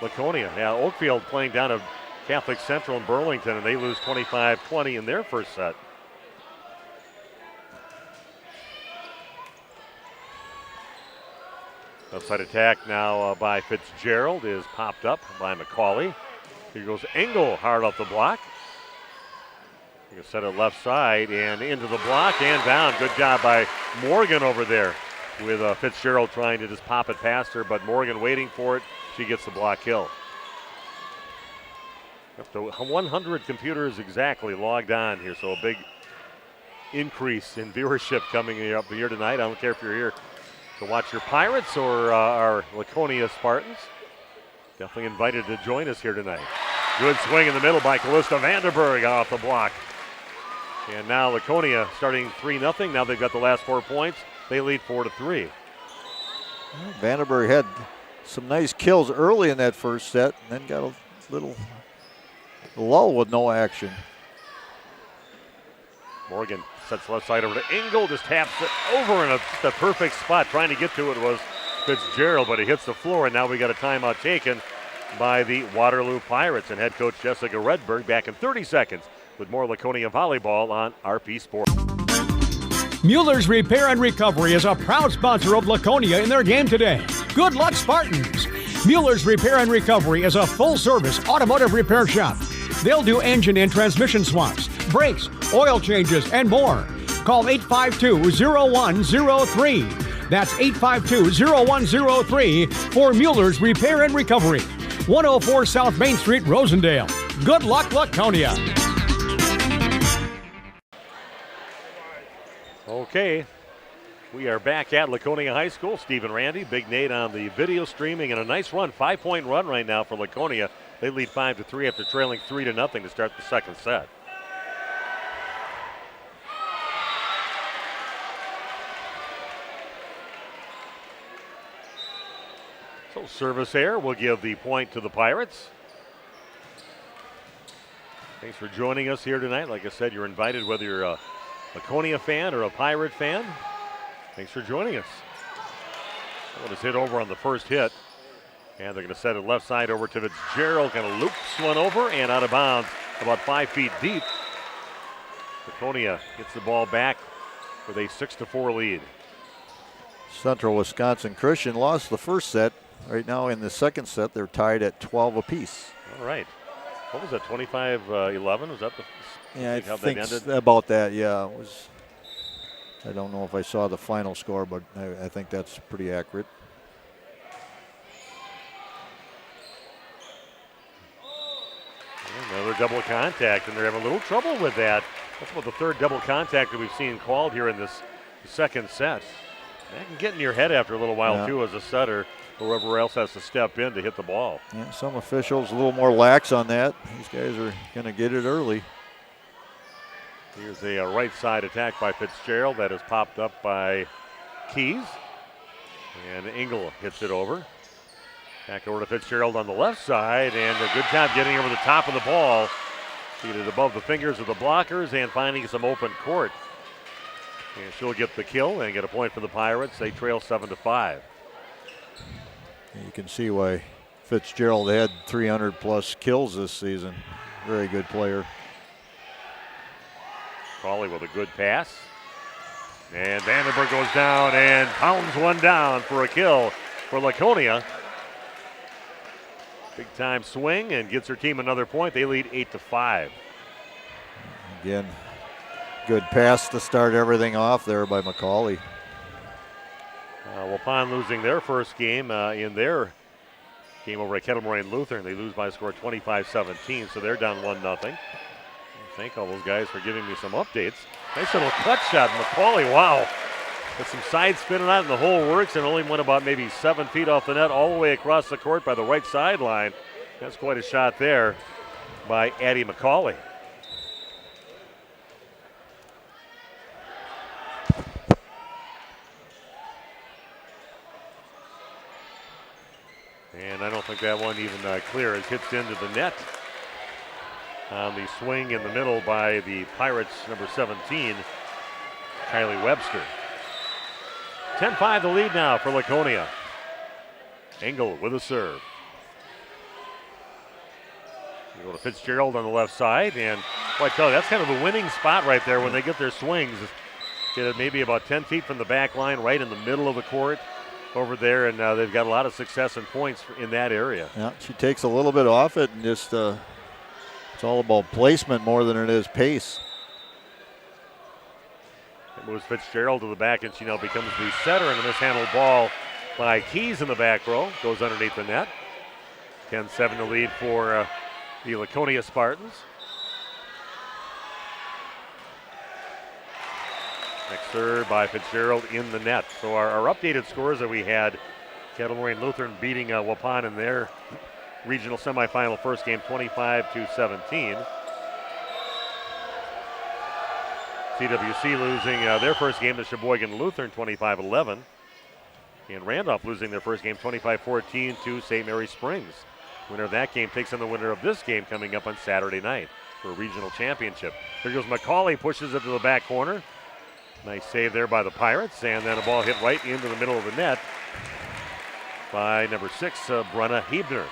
Laconia. Yeah, Oakfield playing down at Catholic Central in Burlington, and they lose 25-20 in their first set. Outside attack now by Fitzgerald is popped up by McCauley. Here goes Engel hard off the block. You can set it left side and into the block and down. Good job by Morgan over there with Fitzgerald trying to just pop it past her, but Morgan waiting for it. She gets the block kill. Up to 100 computers exactly logged on here, so a big increase in viewership coming up here tonight. I don't care if you're here to watch your Pirates or our Laconia Spartans. Definitely invited to join us here tonight. Good swing in the middle by Callista Vanderberg off the block. And now Laconia starting 3-0. Now they've got the last 4 points. They lead 4-3.
Vanderberg had some nice kills early in that first set and then got a little lull with no action.
Morgan sets left side over to Engel, just taps it over in the perfect spot. Trying to get to it was Fitzgerald, but he hits the floor, and now we got a timeout taken by the Waterloo Pirates. And head coach Jessica Redberg back in 30 seconds with more Laconia volleyball on RP Sports.
Mueller's Repair and Recovery is a proud sponsor of Laconia in their game today. Good luck, Spartans! Mueller's Repair and Recovery is a full-service automotive repair shop. They'll do engine and transmission swaps, brakes, oil changes, and more. Call 852-0103. That's 852-0103 for Mueller's Repair and Recovery. 104 South Main Street, Rosendale. Good luck, Laconia.
Okay, we are back at Laconia High School. Steve and Randy, Big Nate on the video streaming, and a nice run, 5-point run right now for Laconia. They lead 5-3 after trailing 3-0 to start the second set. So service error will give the point to the Pirates. Thanks for joining us here tonight. Like I said, you're invited whether you're a Laconia fan or a Pirate fan. Thanks for joining us. That was hit over on the first hit. And they're going to set it left side over to Fitzgerald. Kind of loops one over and out of bounds about 5 feet deep. Laconia gets the ball back with a 6-4 lead.
Central Wisconsin Christian lost the first set. Right now in the second set, they're tied at 12 apiece.
All right. What was that, 25-11? Was that the
Yeah, I
how
think
that ended?
about that, yeah. It was. I don't know if I saw the final score, but I think that's pretty accurate.
Another double contact, and they're having a little trouble with that. That's about the third double contact that we've seen called here in this second set. That can get in your head after a little while, too, as a setter. Whoever else has to step in to hit the ball.
Yeah, some officials a little more lax on that. These guys are going to get it early.
Here's a right side attack by Fitzgerald that is popped up by Keys. And Engel hits it over. Back over to Fitzgerald on the left side, and a good job getting over the top of the ball. Get it above the fingers of the blockers and finding some open court. And she'll get the kill and get a point for the Pirates. They trail 7-5.
You can see why Fitzgerald had 300 plus kills this season. Very good player.
Crawley with a good pass. And Vandenberg goes down and pounds one down for a kill for Laconia. Big time swing and gets her team another point. They lead 8-5.
Again, good pass to start everything off there by McCauley.
Waupun losing their first game in their game over at Kettle Moraine Lutheran. They lose by a score of 25-17, so they're down 1-0. Thank all those guys for giving me some updates. Nice little cut shot, McCauley. Wow. With some side spinning out and the whole works, and only went about maybe 7 feet off the net all the way across the court by the right sideline. That's quite a shot there by Addie McCauley. And I don't think that one even clears. Hits into the net on the swing in the middle by the Pirates, number 17, Kylie Webster. 10-5 the lead now for Laconia. Engel with a serve. You go to Fitzgerald on the left side, and boy, I tell you, that's kind of the winning spot right there when they get their swings. Get it maybe about 10 feet from the back line, right in the middle of the court over there, and they've got a lot of success and points in that area.
Yeah, she takes a little bit off it, and just it's all about placement more than it is pace.
It moves Fitzgerald to the back, and she now becomes the setter, and a mishandled ball by Keys in the back row. Goes underneath the net. 10-7 to lead for the Laconia Spartans. Next serve by Fitzgerald in the net. So our updated scores that we had, Kettle Moraine Lutheran beating Waupun in their regional semifinal first game 25-17. CWC losing their first game to Sheboygan Lutheran 25-11. And Randolph losing their first game 25-14 to St. Mary Springs. Winner of that game takes on the winner of this game coming up on Saturday night for a regional championship. There goes McCauley, pushes it to the back corner. Nice save there by the Pirates, and then a ball hit right into the middle of the net by number 6, Brenna Hebner.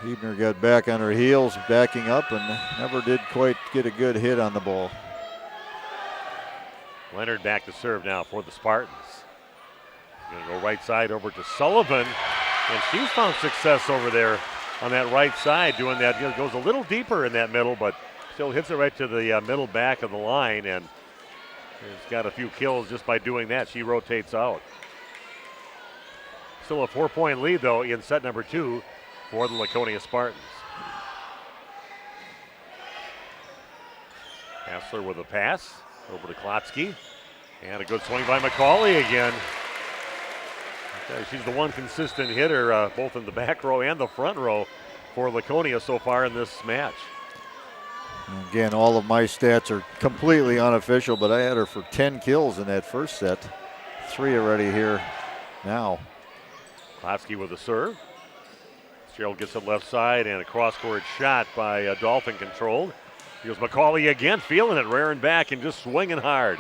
Hebner got back on her heels, backing up, and never did quite get a good hit on the ball.
Leonard back to serve now for the Spartans. Going to go right side over to Sullivan, and she's found success over there on that right side doing that. It goes a little deeper in that middle, but still hits it right to the middle back of the line, and has got a few kills just by doing that. She rotates out. Still a 4-point lead, though, in set number 2 for the Laconia Spartans. Hassler with a pass over to Klotsky. And a good swing by McCauley again. Okay, she's the one consistent hitter, both in the back row and the front row for Laconia so far in this match.
Again, all of my stats are completely unofficial, but I had her for 10 kills in that first set. 3 already here now.
Klotsky with a serve. Gerald gets it left side, and a cross-court shot by Dolphin controlled. Here's McCauley again, feeling it, rearing back and just swinging hard.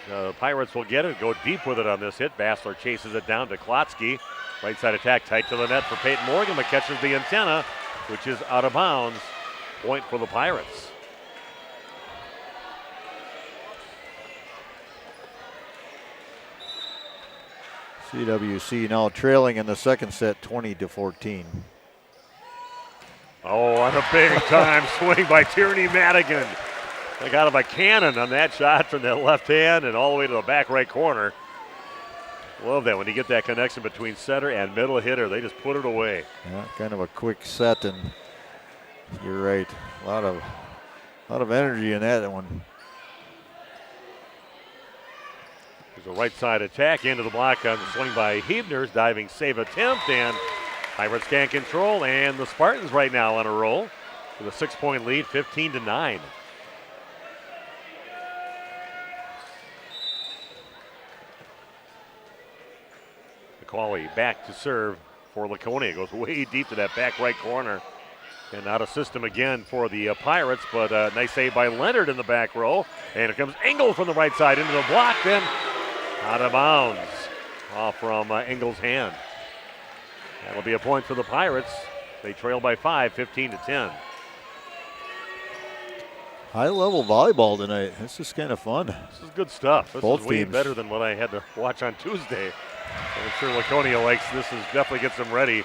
But Pirates will get it, go deep with it on this hit. Bassler chases it down to Klotsky. Right side attack tight to the net for Peyton Morgan, but catches the antenna, which is out of bounds. Point for the Pirates.
CWC now trailing in the second set 20-14.
Oh, on a big time swing by Tierney Madigan. Like out of a cannon on that shot from the left hand and all the way to the back right corner. Love that when you get that connection between center and middle hitter. They just put it away.
Yeah, kind of a quick set, and you're right. A lot of energy in that one.
There's a right side attack into the block on the swing by Hebner's diving save attempt, and Pirates can't control, and the Spartans right now on a roll with a 6-point lead, 15-9. McCauley back to serve for Laconia. Goes way deep to that back right corner. And out of system again for the Pirates, but nice save by Leonard in the back row. And here comes Engel from the right side into the block, then out of bounds off from Engel's hand. That'll be a point for the Pirates. They trail by 5, 15-10.
High-level volleyball tonight. This is kind of fun.
This is good stuff. This
Both
is way
teams.
better than what I had to watch on Tuesday. I'm sure Laconia likes this. Definitely gets them ready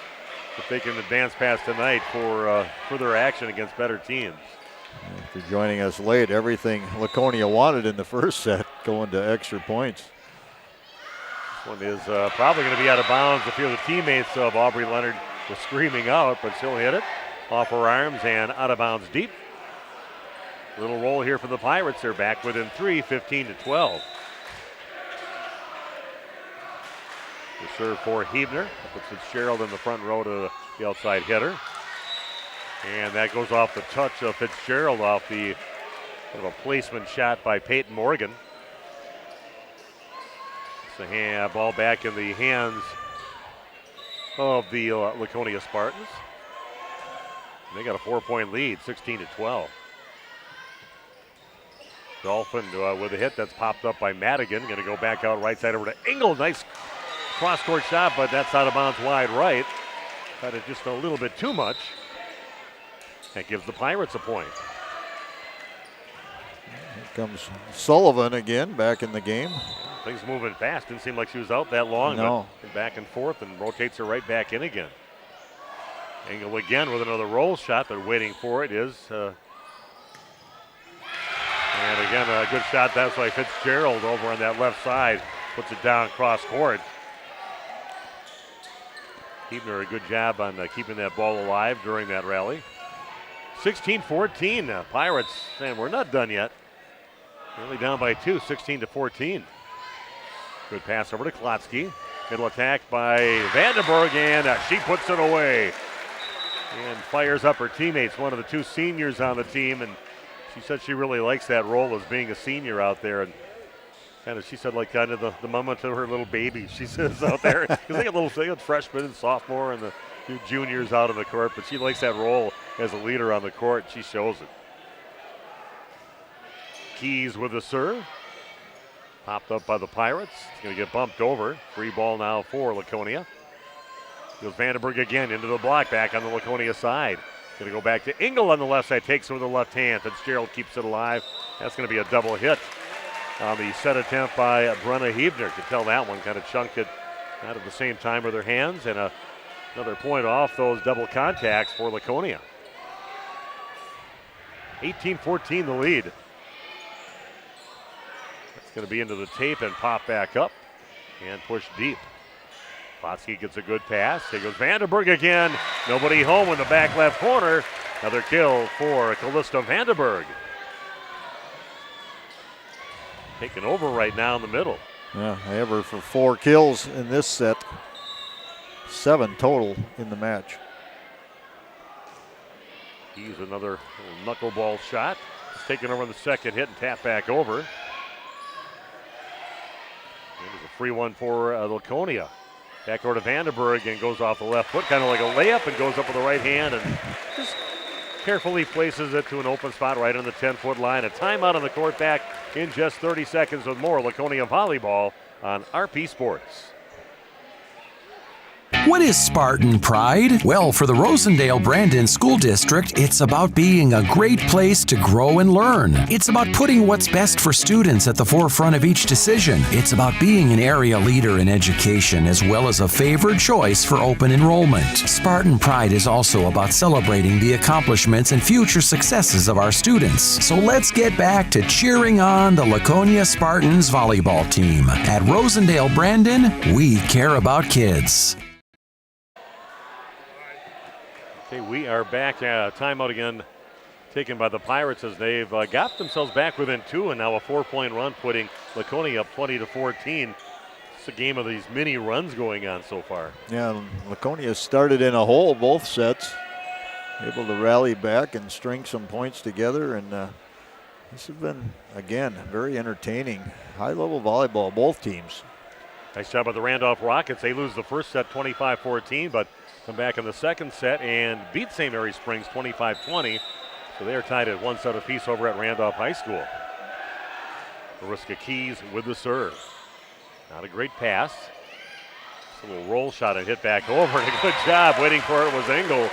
if they can advance past tonight for further action against better teams.
If you're joining us late, everything Laconia wanted in the first set going to extra points.
This one is probably going to be out of bounds. A few of the teammates of Aubrey Leonard were screaming out, but she'll hit it off her arms and out of bounds deep. Little roll here for the Pirates. They're back within 3, 15-12. The serve for Hebner. Puts Fitzgerald in the front row to the outside hitter. And that goes off the touch of Fitzgerald off the kind of a placement shot by Peyton Morgan. It's the ball back in the hands of the Laconia Spartans. And they got a 4-point lead, 16-12. Dolphin with a hit that's popped up by Madigan. Going to go back out right side over to Engel. Nice cross-court shot, but that's out of bounds wide right. Got it just a little bit too much. That gives the Pirates a point.
Here comes Sullivan again back in the game.
Things moving fast. Didn't seem like she was out that long.
No.
But back and forth and rotates her right back in again. Engel again with another roll shot. They're waiting for it. And again, a good shot. That's by Fitzgerald over on that left side. Puts it down cross court. Hebner, a good job on keeping that ball alive during that rally. 16-14. Pirates saying we're not done yet. Only down by 2, 16-14. Good pass over to Klotsky. Middle attack by Vandenberg, and she puts it away. And fires up her teammates, one of the 2 seniors on the team, and she said she really likes that role as being a senior out there. And kind of, she said, like kind of the moment of her little baby, she says out there. Because they got little freshmen and sophomore and the 2 juniors out on the court, but she likes that role as a leader on the court. She shows it. Keys with the serve. Popped up by the Pirates. It's going to get bumped over. Free ball now for Laconia. Goes Vandenberg again into the block, back on the Laconia side. Going to go back to Engel on the left side, takes it with the left hand. Fitzgerald keeps it alive. That's going to be a double hit on the set attempt by Brenna Hebner. Could tell that one kind of chunked it out at the same time with her hands, and another point off those double contacts for Laconia. 18-14 the lead. That's going to be into the tape and pop back up and push deep. Klotsky gets a good pass. Here goes Vandenberg again. Nobody home in the back left corner. Another kill for Callista Vandenberg. Taking over right now in the middle.
Yeah, I have her for 4 kills in this set. 7 total in the match.
He's another knuckleball shot. He's taken over on the second hit and tap back over. And there's a free one for Laconia. Back over to Vandenberg and goes off the left foot, kind of like a layup, and goes up with the right hand and just carefully places it to an open spot right on the 10-foot line. A timeout on the court, back in just 30 seconds with more Laconia Volleyball on RP Sports.
What is Spartan Pride? Well, for the Rosendale Brandon School District, it's about being a great place to grow and learn. It's about putting what's best for students at the forefront of each decision. It's about being an area leader in education as well as a favored choice for open enrollment. Spartan Pride is also about celebrating the accomplishments and future successes of our students. So let's get back to cheering on the Laconia Spartans volleyball team. At Rosendale Brandon, we care about kids.
Okay, we are back. Timeout again taken by the Pirates as they've got themselves back within 2, and now a 4-point run putting Laconia up 20-14. It's a game of these mini runs going on so far.
Yeah, Laconia started in a hole both sets. Able to rally back and string some points together, and this has been, again, very entertaining. High-level volleyball, both teams.
Nice job by the Randolph Rockets. They lose the first set 25-14, but come back in the second set and beat St. Mary Springs 25-20. So they are tied at 1 set apiece over at Randolph High School. Mariska Keys with the serve. Not a great pass. Just a little roll shot and hit back over. And a good job waiting for it was Engel.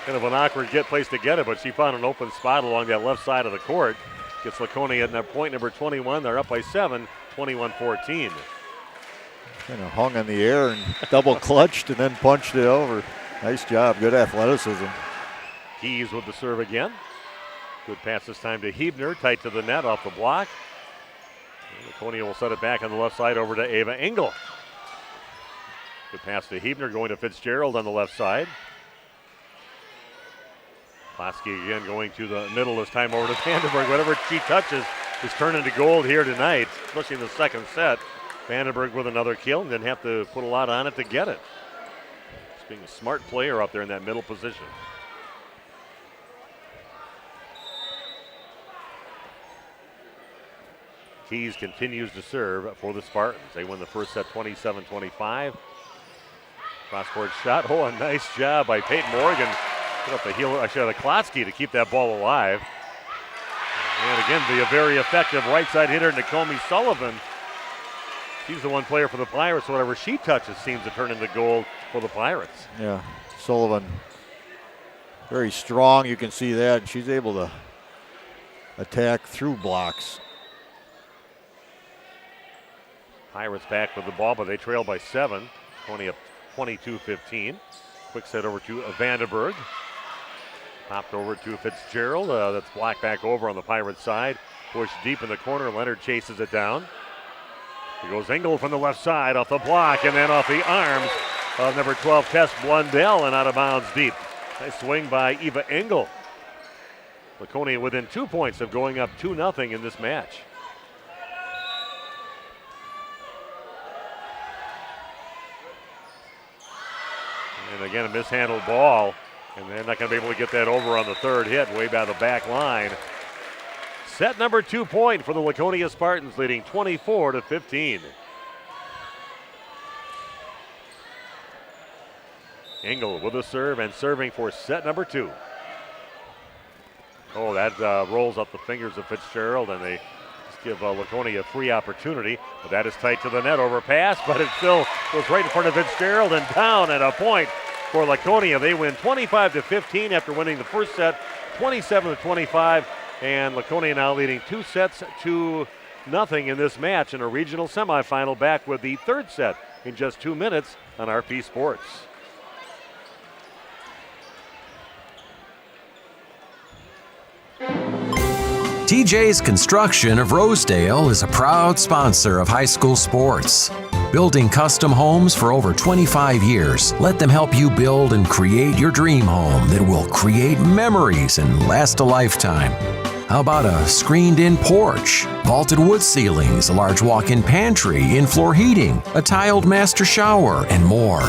Kind of an awkward place to get it, but she found an open spot along that left side of the court. Gets Laconia at point number 21. They're up by 7, 21-14.
Kind of hung in the air and double clutched and then punched it over. Nice job. Good athleticism.
Keys with the serve again. Good pass this time to Hebner. Tight to the net off the block. Laconia will set it back on the left side over to Ava Engel. Good pass to Hebner going to Fitzgerald on the left side. Klasky again going to the middle this time over to Vandenberg. Whatever she touches is turned into gold here tonight, especially in the second set. Vandenberg with another kill and didn't have to put a lot on it to get it. Just being a smart player up there in that middle position. Keys continues to serve for the Spartans. They win the first set 27-25. Cross-court shot. Oh, a nice job by Peyton Morgan. Put up the heel, actually, Klotsky to keep that ball alive. And again, the very effective right side hitter, Nakomi Sullivan. She's the one player for the Pirates. Whatever she touches seems to turn into gold for the Pirates.
Yeah, Sullivan, very strong. You can see that. And she's able to attack through blocks.
Pirates back with the ball, but they trail by 7. Only up 22-15. Quick set over to Vandenberg. Popped over to Fitzgerald. That's blocked back over on the Pirates side. Pushed deep in the corner. Leonard chases it down. Here goes Engel from the left side off the block and then off the arms of number 12, Tess Blundell, and out of bounds deep. Nice swing by Eva Engel. Laconia within 2 points of going up 2-0 in this match. And again, a mishandled ball. And they're not going to be able to get that over on the third hit, way by the back line. Set number 2 point for the Laconia Spartans, leading 24-15. Engel with a serve and serving for set number 2. Oh, that rolls up the fingers of Fitzgerald, and they just give Laconia a free opportunity. But that is tight to the net, overpass, but it still goes right in front of Fitzgerald and down at a point for Laconia. They win 25-15 after winning the first set, 27-25. And Laconia now leading 2-0 in this match in a regional semifinal, back with the third set in just 2 minutes on RP Sports.
TJ's Construction of Rosedale is a proud sponsor of high school sports. Building custom homes for over 25 years, let them help you build and create your dream home that will create memories and last a lifetime. How about a screened-in porch, vaulted wood ceilings, a large walk-in pantry, in-floor heating, a tiled master shower, and more?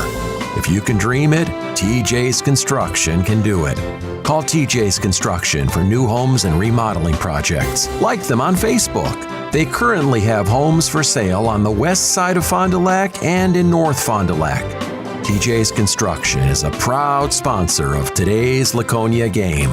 If you can dream it, TJ's Construction can do it. Call TJ's Construction for new homes and remodeling projects. Like them on Facebook. They currently have homes for sale on the west side of Fond du Lac and in North Fond du Lac. TJ's Construction is a proud sponsor of today's Laconia game.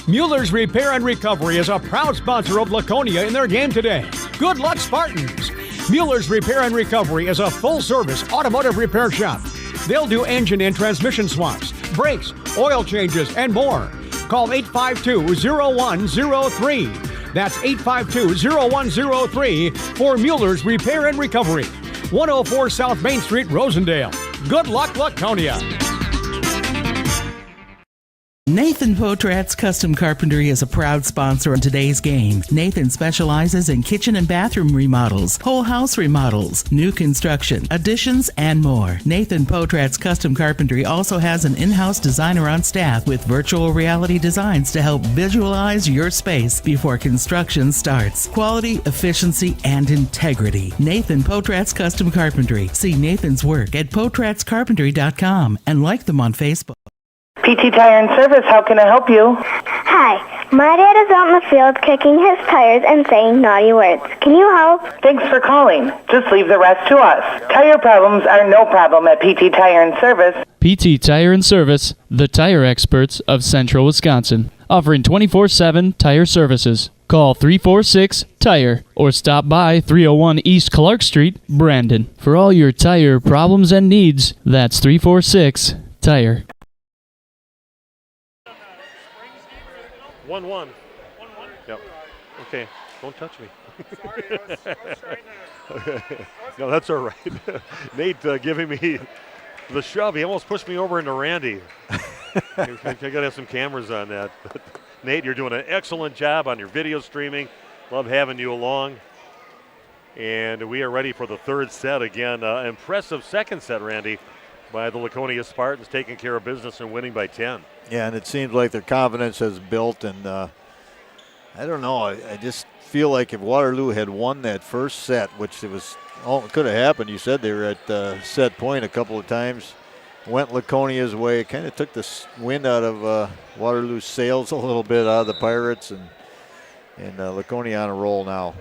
Mueller's Repair and Recovery is a proud sponsor of Laconia in their game today. Good luck, Spartans! Mueller's Repair and Recovery is a full-service automotive repair shop. They'll do engine and transmission swaps, brakes, oil changes, and more. Call 852-0103. That's 852-0103 for Mueller's Repair and Recovery. 104 South Main Street, Rosendale. Good luck, Laconia!
Nathan Potrat's Custom Carpentry is a proud sponsor of today's game. Nathan specializes in kitchen and bathroom remodels, whole house remodels, new construction, additions, and more. Nathan Potrat's Custom Carpentry also has an in-house designer on staff with virtual reality designs to help visualize your space before construction starts. Quality, efficiency, and integrity. Nathan Potrat's Custom Carpentry. See Nathan's work at potratscarpentry.com and like them on Facebook.
PT Tire and Service, how can I help you?
Hi, my dad is out in the field kicking his tires and saying naughty words. Can you help?
Thanks for calling. Just leave the rest to us. Tire problems are no problem at PT Tire and Service.
PT Tire and Service, the tire experts of Central Wisconsin, offering 24/7 tire services. Call 346-TIRE or stop by 301 East Clark Street, Brandon. For all your tire problems and needs, that's 346-TIRE.
1-1. Yep. Okay. Don't touch me.
Sorry, I was trying to.
Okay. No, that's all right. Nate giving me the shove. He almost pushed me over into Randy. I got to have some cameras on that. Nate, you're doing an excellent job on your video streaming. Love having you along. And we are ready for the third set again. Impressive second set, Randy, by the Laconia Spartans, taking care of business and winning by 10.
Yeah, and it seems like their confidence has built, and I don't know. I just feel like if Waterloo had won that first set, which it could have happened. You said they were at set point a couple of times. Went Laconia's way. Kind of took the wind out of Waterloo's sails a little bit out of the Pirates, and Laconia on a roll now.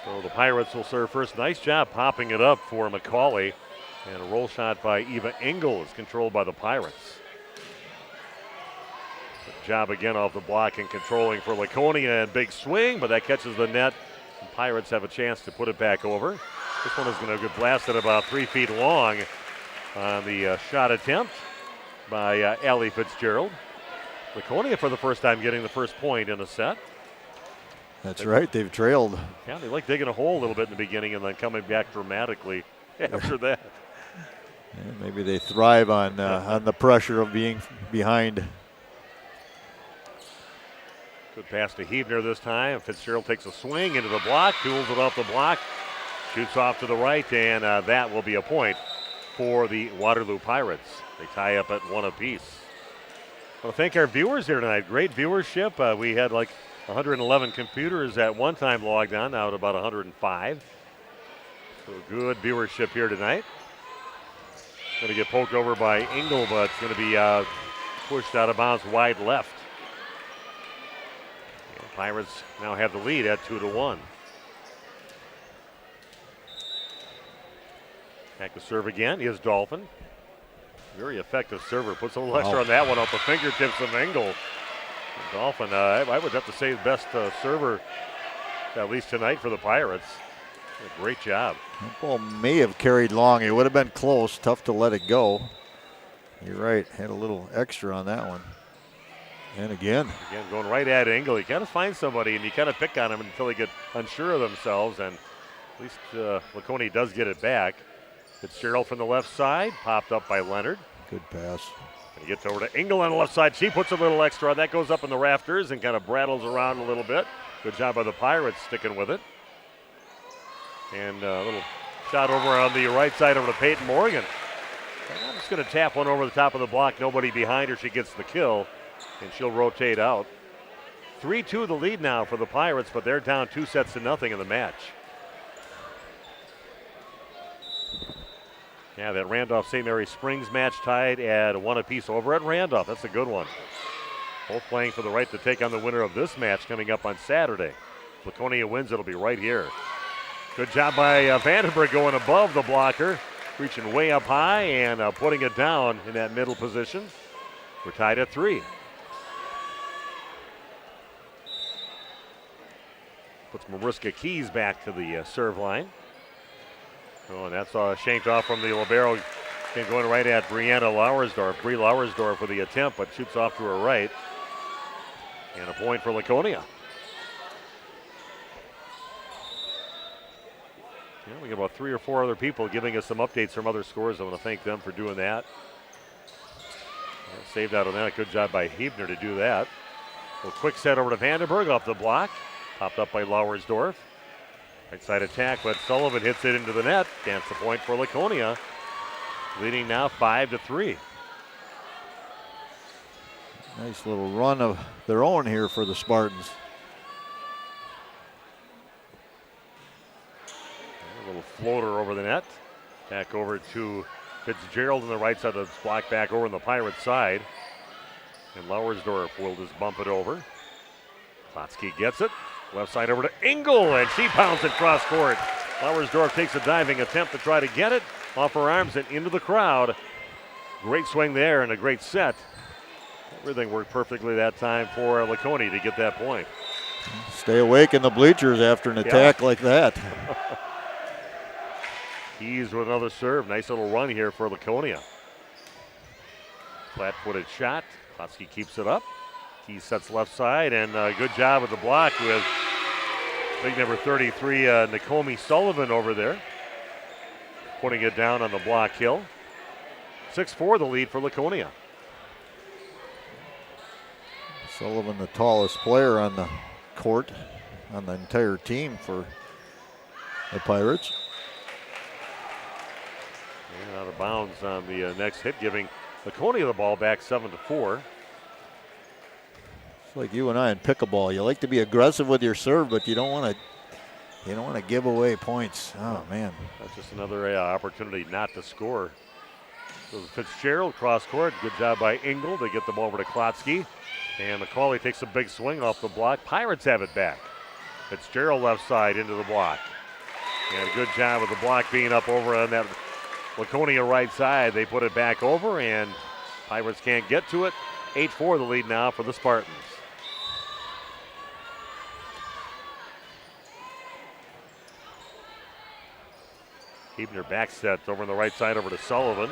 So the Pirates will serve first. Nice job popping it up for McCauley. And a roll shot by Eva Engel is controlled by the Pirates. Good job again off the block and controlling for Laconia, and big swing, but that catches the net. The Pirates have a chance to put it back over. This one is going to get blasted about 3 feet long on the shot attempt by Allie Fitzgerald. Laconia for the first time getting the first point in a set.
That's right, they've trailed.
Yeah, they like digging a hole a little bit in the beginning and then coming back dramatically after that.
Yeah, maybe they thrive on the pressure of being behind.
Good pass to Hebner this time. Fitzgerald takes a swing into the block, tools it off the block, shoots off to the right, and that will be a point for the Waterloo Pirates. They tie up at 1 apiece. Well, thank our viewers here tonight. Great viewership. We had like 111 computers at one time logged on, now at about 105. So good viewership here tonight. Going to get poked over by Engel, but it's going to be pushed out of bounds wide left. And Pirates now have the lead at 2-1. Back to serve again is Dolphin. Very effective server. Puts a little extra on that one off the fingertips of Engel. And Dolphin, I would have to say the best server, at least tonight, for the Pirates. A great job.
That ball may have carried long. It would have been close. Tough to let it go. You're right. Had a little extra on that one. And again
going right at Engel. You kind of find somebody and you kind of pick on them until they get unsure of themselves. And at least Laconia does get it back. Fitzgerald from the left side, popped up by Leonard.
Good pass.
And he gets over to Engel on the left side. She puts a little extra on. That goes up in the rafters and kind of brattles around a little bit. Good job by the Pirates sticking with it. And a little shot over on the right side over to Peyton Morgan. I'm just going to tap one over the top of the block. Nobody behind her. She gets the kill, and she'll rotate out. 3-2 the lead now for the Pirates, but they're down 2-0 in the match. Yeah, that Randolph-St. Mary Springs match tied at 1 apiece over at Randolph. That's a good one. Both playing for the right to take on the winner of this match coming up on Saturday. If Laconia wins, it'll be right here. Good job by Vandenberg going above the blocker, reaching way up high and putting it down in that middle position. We're tied at 3. Puts Mariska Keys back to the serve line. Oh, and that's shanked off from the libero. And going right at Brianna Lauersdorf. Brie Lauersdorf for the attempt, but shoots off to her right. And a point for Laconia. Yeah, we got about 3 or 4 other people giving us some updates from other scores. I want to thank them for doing that. Saved out on that. Good job by Hebner to do that. A quick set over to Vandenberg off the block. Popped up by Lauersdorf. Right side attack, but Sullivan hits it into the net. That's the point for Laconia. Leading now 5-3.
Nice little run of their own here for the Spartans.
A little floater over the net. Back over to Fitzgerald on the right side of the block, back over on the Pirate side. And Lauersdorf will just bump it over. Klotsky gets it. Left side over to Engel, and she pounds it cross court. Lauersdorf takes a diving attempt to try to get it off her arms and into the crowd. Great swing there and a great set. Everything worked perfectly that time for Laconia to get that point.
Stay awake in the bleachers after an attack like that.
Keys with another serve. Nice little run here for Laconia. Flat-footed shot. Klotsky keeps it up. He sets left side, and good job with the block with big number 33, Nakomi Sullivan over there, putting it down on the block hill. 6-4 the lead for Laconia.
Sullivan, the tallest player on the court, on the entire team for the Pirates.
And out of bounds on the next hit, giving Laconia the ball back 7-4.
It's like you and I in pickleball. You like to be aggressive with your serve, but you don't want to give away points. Oh man,
that's just another opportunity not to score. So Fitzgerald cross court. Good job by Engel to get the ball over to Klotsky. And Macaulay takes a big swing off the block. Pirates have it back. Fitzgerald left side into the block. And a good job with the block being up over on that Laconia right side. They put it back over, and Pirates can't get to it. 8-4 the lead now for the Spartans. Keepner back set over on the right side over to Sullivan.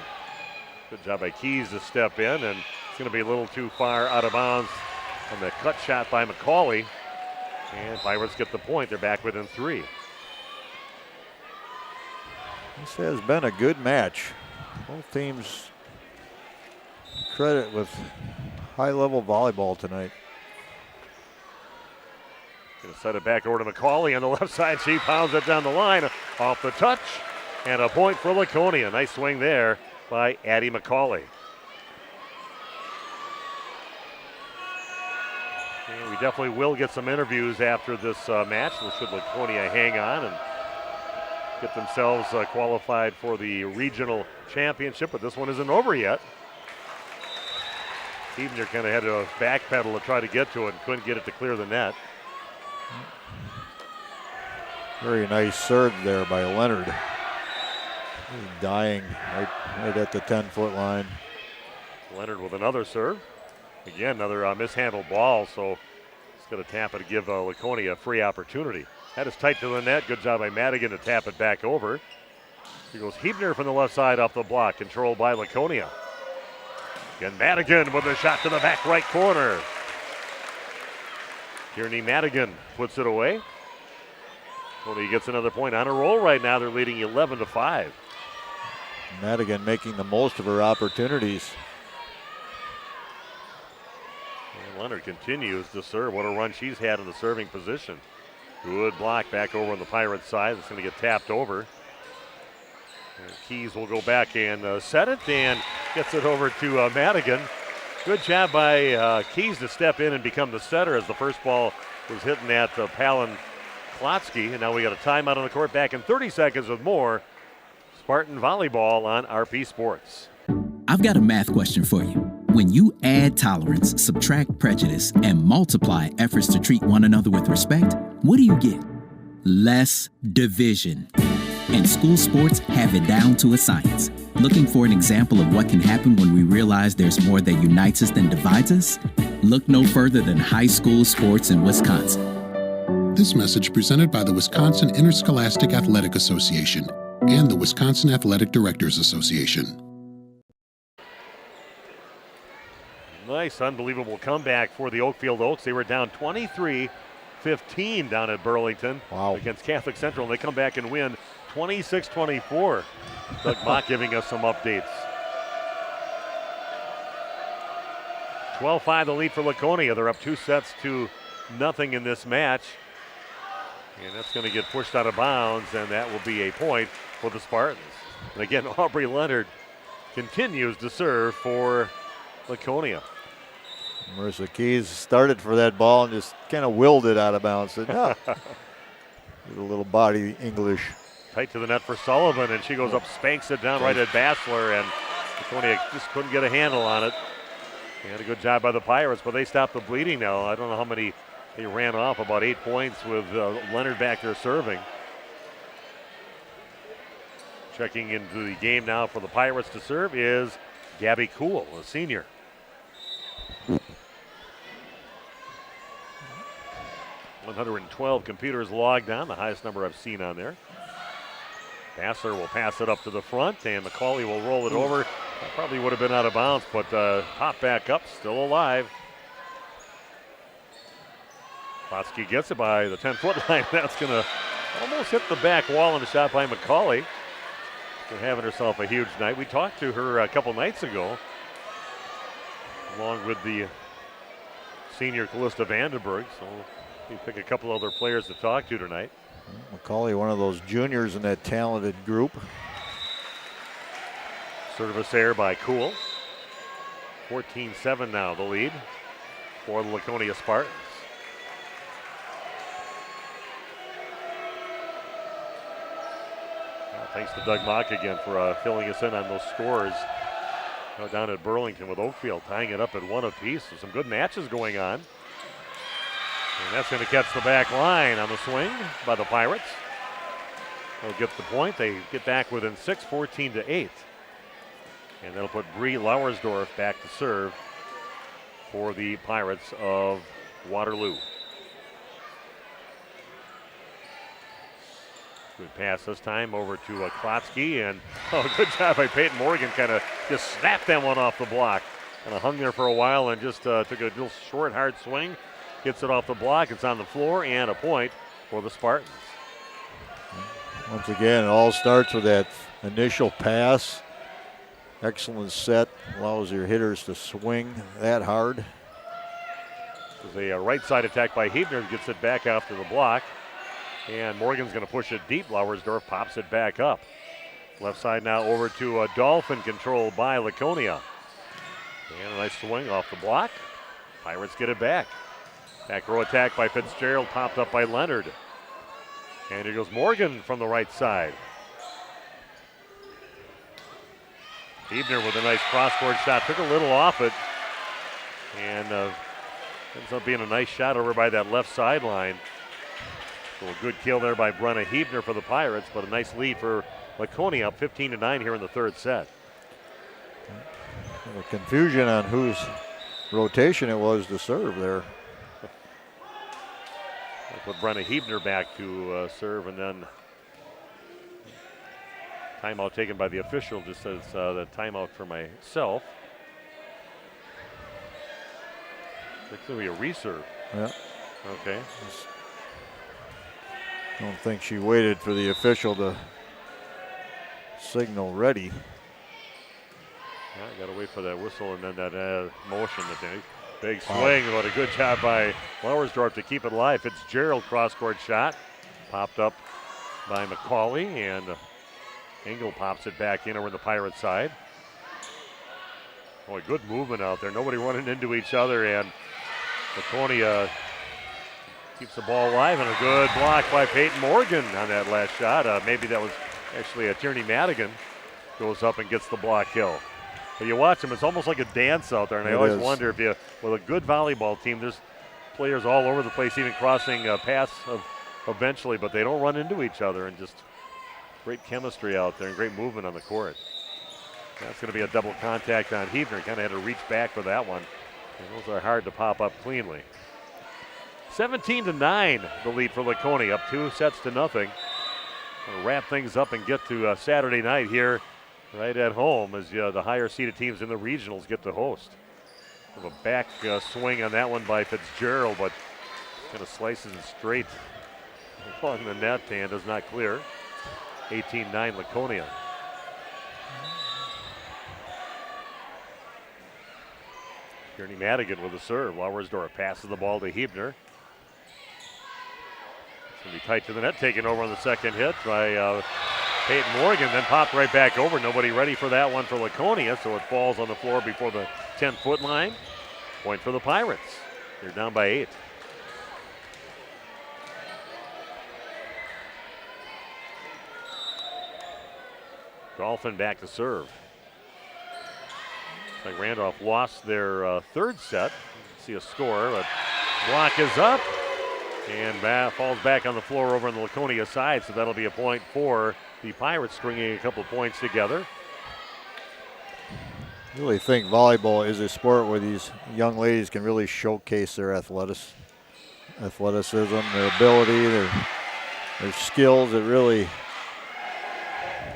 Good job by Keys to step in, and it's going to be a little too far out of bounds on the cut shot by Macaulay. And Pirates get the point. They're back within 3.
This has been a good match. Both teams credit with high-level volleyball tonight.
Going to set it back over to Macaulay on the left side. She pounds it down the line off the touch. And a point for Laconia. Nice swing there by Addie Macaulay. And we definitely will get some interviews after this match. Should Laconia hang on and get themselves qualified for the regional championship, but this one isn't over yet. Keebner kind of had to backpedal to try to get to it and couldn't get it to clear the net.
Very nice serve there by Leonard. He's dying right at the 10-foot line.
Leonard with another serve. Again, another mishandled ball, so he's going to tap it to give Laconia a free opportunity. That is tight to the net. Good job by Madigan to tap it back over. Here goes Hebner from the left side off the block, controlled by Laconia. Again, Madigan with a shot to the back right corner. Tierney Madigan puts it away. Laconia gets another point on a roll right now. They're leading 11-5.
Madigan making the most of her opportunities.
And Leonard continues to serve. What a run she's had in the serving position. Good block back over on the Pirates side. It's going to get tapped over. And Keys will go back and set it and gets it over to Madigan. Good job by Keys to step in and become the setter as the first ball was hitting at Palin Klotsky. And now we got a timeout on the court. Back in 30 seconds with more Spartan Volleyball on RP Sports.
I've got a math question for you. When you add tolerance, subtract prejudice, and multiply efforts to treat one another with respect, what do you get? Less division. And school sports have it down to a science. Looking for an example of what can happen when we realize there's more that unites us than divides us? Look no further than high school sports in Wisconsin.
This message presented by the Wisconsin Interscholastic Athletic Association and the Wisconsin Athletic Directors Association.
Nice, unbelievable comeback for the Oakfield Oaks. They were down 23-15 down at Burlington against Catholic Central, and they come back and win 26-24. Doug Mock giving us some updates. 12-5 the lead for Laconia. They're up 2-0 in this match. And that's going to get pushed out of bounds, and that will be a point for the Spartans. And again, Aubrey Leonard continues to serve for Laconia.
Marissa Keys started for that ball and just kind of willed it out of bounds. With a little body English.
Tight to the net for Sullivan, and she goes up, spanks it down right at Bassler, and Laconia just couldn't get a handle on it. And a good job by the Pirates, but they stopped the bleeding now. I don't know how many they ran off, about 8 points with Leonard back there serving. Checking into the game now for the Pirates to serve is Gabby Kuhl, a senior. .112 computers logged on, the highest number I've seen on there. Bassler will pass it up to the front, and Macaulay will roll it over. That probably would have been out of bounds, but pop back up, still alive. Klotsky gets it by the 10-foot line. That's going to almost hit the back wall on the shot by McCauley. She's having herself a huge night. We talked to her a couple nights ago, along with the senior Callista Vandenberg. So we pick a couple other players to talk to tonight.
McCauley, one of those juniors in that talented group.
Service error by Kuhl. 14-7 now, the lead for the Laconia Spartans. Thanks to Doug Mock again for filling us in on those scores. Down at Burlington with Oakfield tying it up at 1 apiece. So some good matches going on. And that's going to catch the back line on the swing by the Pirates. They'll get the point. They get back within 6, 14-8. And that'll put Bree Lauersdorf back to serve for the Pirates of Waterloo. Good pass this time over to Klotsky, and good job by Peyton Morgan. Kind of just snapped that one off the block. Kind of hung there for a while and just took a little short, hard swing. Gets it off the block. It's on the floor, and a point for the Spartans.
Once again, it all starts with that initial pass. Excellent set. Allows your hitters to swing that hard.
There's a right side attack by Hebner. Gets it back after the block. And Morgan's going to push it deep. Lauersdorf pops it back up. Left side now over to Dolphin, controlled by Laconia. And a nice swing off the block. Pirates get it back. Back row attack by Fitzgerald, popped up by Leonard. And here goes Morgan from the right side. Hebner with a nice cross-court shot. Took a little off it. And ends up being a nice shot over by that left sideline. So a good kill there by Brenna Hebner for the Pirates, but a nice lead for Laconia, up 15-9 here in the third set.
A confusion on whose rotation it was to serve there.
Put Brenna Hebner back to serve, and then timeout taken by the official. Just says the timeout for myself. It's going to be a reserve.
Yeah.
Okay.
I don't think she waited for the official to signal ready.
Yeah, got to wait for that whistle and then that motion. Big swing, but a good job by Lauersdorf to keep it live. Fitzgerald cross-court shot. Popped up by McCauley, and Engel pops it back in over the Pirate side. Boy, good movement out there. Nobody running into each other, and Laconia keeps the ball alive, and a good block by Peyton Morgan on that last shot. Maybe that was actually Tierney Madigan goes up and gets the block kill. But you watch them, it's almost like a dance out there, and I always wonder if with a good volleyball team, there's players all over the place, even crossing paths eventually, but they don't run into each other, and just great chemistry out there and great movement on the court. That's going to be a double contact on Hebner. Kind of had to reach back for that one. And those are hard to pop up cleanly. 17-9, the lead for Laconia, up 2-0. We'll wrap things up and get to Saturday night here right at home as the higher seeded teams in the regionals get to host. Have a back swing on that one by Fitzgerald, but kind of slices it straight along the net and does not clear. 18-9 Laconia. Tierney Madigan with a serve. Lauersdorf passes the ball to Hebner. It's going to be tight to the net, taken over on the second hit by Peyton Morgan, then popped right back over. Nobody ready for that one for Laconia, so it falls on the floor before the 10-foot line. Point for the Pirates. They're down by 8. Dolphin back to serve. Looks like Randolph lost their third set. See a score, but block is up and falls back on the floor over on the Laconia side, so that'll be a point for the Pirates, stringing a couple points together.
I really think volleyball is a sport where these young ladies can really showcase their athleticism, their ability, their skills. It really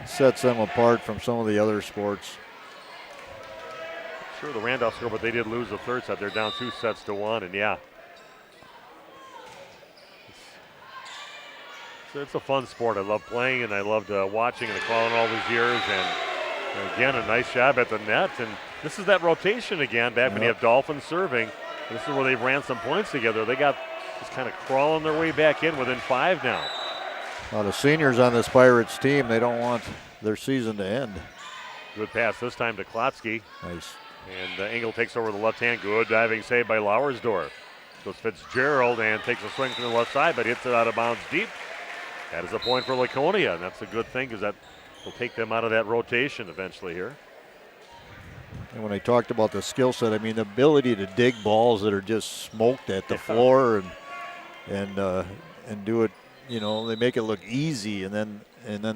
sets them apart from some of the other sports.
Sure, the Randolph score, but they did lose the third set. They're down 2-1, and yeah. It's a fun sport. I love playing and I loved watching and calling all these years. And again, a nice job at the net. And this is that rotation again, back when you have Dolphins serving. This is where they've ran some points together. They got just kind of crawling their way back in within 5 now.
A lot of seniors on this Pirates team. They don't want their season to end.
Good pass this time to Klotsky.
Nice.
And Engel takes over the left hand. Good diving save by Lauersdorf. Goes Fitzgerald and takes a swing from the left side, but hits it out of bounds deep. That is a point for Laconia, and that's a good thing because that will take them out of that rotation eventually here.
And when I talked about the skill set, I mean the ability to dig balls that are just smoked at the floor and do it. You know, they make it look easy, and then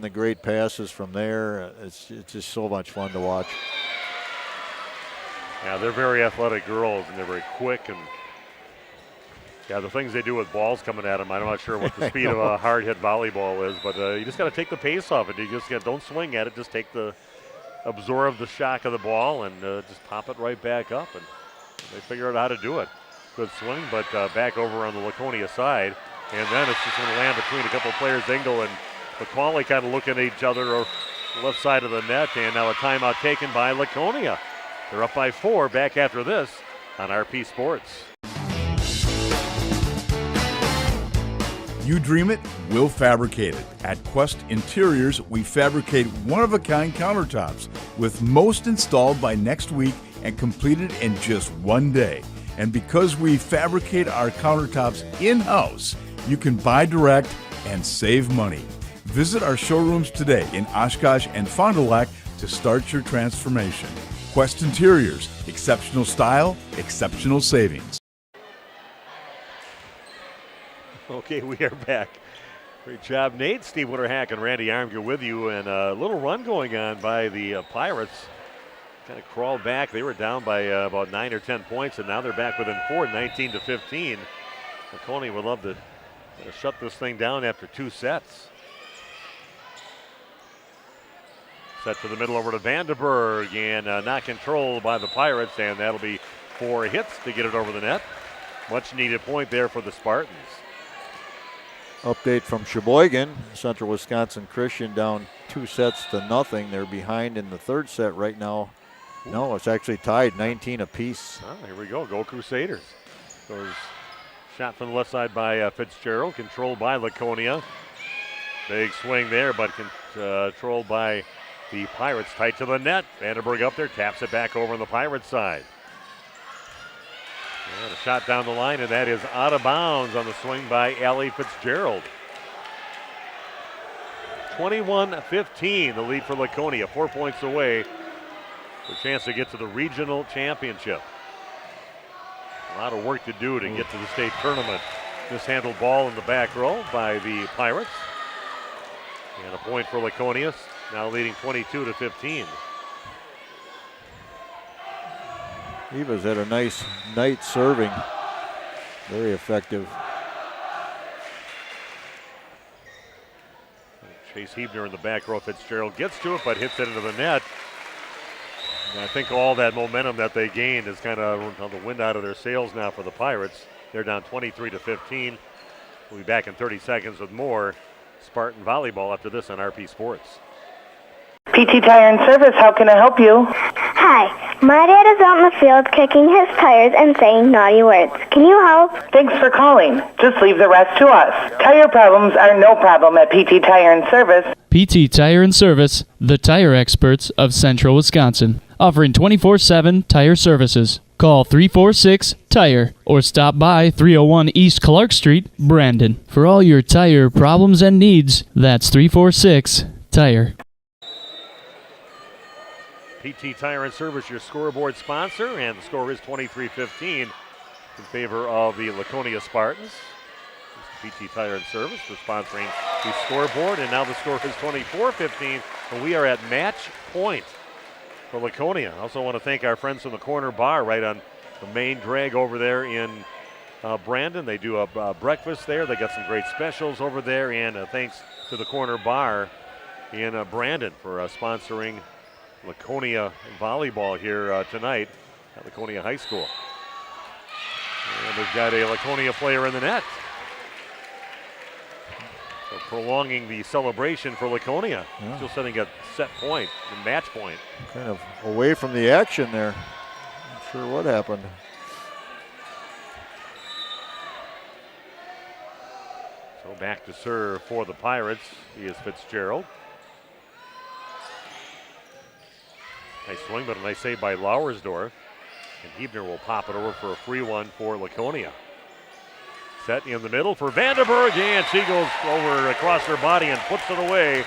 the great passes from there. It's just so much fun to watch.
Yeah, they're very athletic girls, and they're very quick. And yeah, the things they do with balls coming at them, I'm not sure what the speed of a hard hit volleyball is, but you just got to take the pace off it. You just don't swing at it, just absorb the shock of the ball and just pop it right back up. And they figure out how to do it. Good swing, but back over on the Laconia side. And then it's just going to land between a couple of players. Engel and McCauley kind of looking at each other on the left side of the net. And now a timeout taken by Laconia. They're up by 4 back after this on RP Sports.
You dream it, we'll fabricate it. At Quest Interiors, we fabricate one-of-a-kind countertops with most installed by next week and completed in just 1 day. And because we fabricate our countertops in-house, you can buy direct and save money. Visit our showrooms today in Oshkosh and Fond du Lac to start your transformation. Quest Interiors, exceptional style, exceptional savings.
Okay, we are back. Great job, Nate. Steve Winterhack and Randy Armger with you, and a little run going on by the Pirates. Kind of crawled back. They were down by about 9 or 10 points, and now they're back within 4, 19-15. Laconia would love to shut this thing down after 2 sets. Set to the middle over to Vandenberg, and not controlled by the Pirates, and that'll be 4 hits to get it over the net. Much needed point there for the Spartans.
Update from Sheboygan. Central Wisconsin Christian down 2-0. They're behind in the 3rd set right now. No, it's actually tied, 19 apiece.
Oh, here we go. Go Crusaders. Goes shot from the left side by Fitzgerald, controlled by Laconia. Big swing there, but controlled by the Pirates. Tight to the net. Vandenberg up there, taps it back over on the Pirates side. And a shot down the line, and that is out of bounds on the swing by Allie Fitzgerald. 21-15, the lead for Laconia, 4 points away. A chance to get to the regional championship. A lot of work to do to get to the state tournament. Mishandled ball in the back row by the Pirates. And a point for Laconia, now leading 22-15.
Eva's had a nice night serving. Very effective.
Chase Hebner in the back row. Fitzgerald gets to it, but hits it into the net. And I think all that momentum that they gained is kind of on the wind out of their sails now for the Pirates. They're down 23-15. We'll be back in 30 seconds with more Spartan volleyball after this on RP Sports.
PT Tire and Service, how can I help you?
Hi, my dad is out in the field kicking his tires and saying naughty words. Can you help?
Thanks for calling. Just leave the rest to us. Tire problems are no problem at PT Tire and Service.
PT Tire and Service, the tire experts of Central Wisconsin, offering 24/7 tire services. Call 346-TIRE or stop by 301 East Clark Street, Brandon. For all your tire problems and needs, that's 346-TIRE.
PT Tire and Service, your scoreboard sponsor, and the score is 23-15 in favor of the Laconia Spartans. PT Tire and Service for sponsoring the scoreboard, and now the score is 24-15, and we are at match point for Laconia. I also want to thank our friends from the Corner Bar right on the main drag over there in Brandon. They do a breakfast there. They got some great specials over there, and thanks to the Corner Bar in Brandon for sponsoring Laconia volleyball here tonight at Laconia High School. And they've got a Laconia player in the net. So prolonging the celebration for Laconia.
Yeah.
Still setting a set point, a match point.
Kind of away from the action there. Not sure what happened.
So back to serve for the Pirates. He is Fitzgerald. Nice swing, but a nice save by Lauersdorf. And Hebner will pop it over for a free one for Laconia. Set in the middle for Vandenberg, and she goes over across her body and puts it away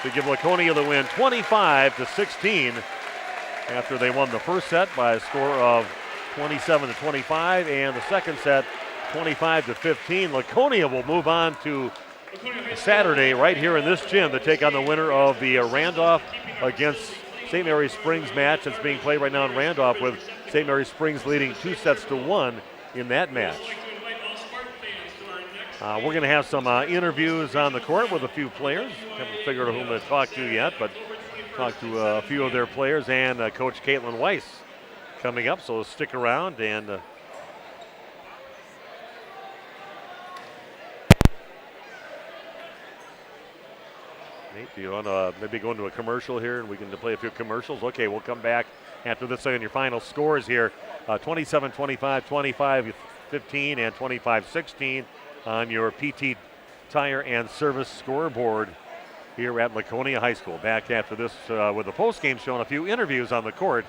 to give Laconia the win 25-16 after they won the first set by a score of 27-25 and the second set 25-15. Laconia will move on to Saturday right here in this gym to take on the winner of the Randolph against St. Mary's Springs match that's being played right now in Randolph, with St. Mary's Springs leading 2-1 in that match. We're going to have some interviews on the court with a few players. Haven't figured out whom to talk to yet, but talk to a few of their players and Coach Caitlin Weiss coming up, so stick around. And Nate, do you want to maybe go into a commercial here and we can play a few commercials? Okay, we'll come back after this on your final scores here. 27-25, 25-15, and 25-16 on your PT Tire and Service scoreboard here at Laconia High School. Back after this with the postgame show and a few interviews on the court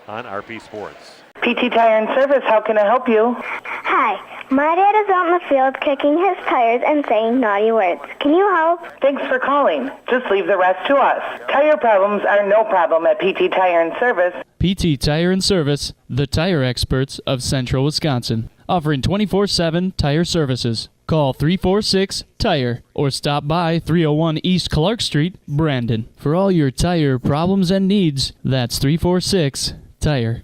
on RP Sports.
PT Tire and Service, how can I help you?
Hi, my dad is out in the field kicking his tires and saying naughty words. Can you help?
Thanks for calling. Just leave the rest to us. Tire problems are no problem at PT Tire and Service.
PT Tire and Service, the tire experts of Central Wisconsin, offering 24/7 tire services. Call 346-TIRE or stop by 301 East Clark Street, Brandon. For all your tire problems and needs, that's 346-TIRE.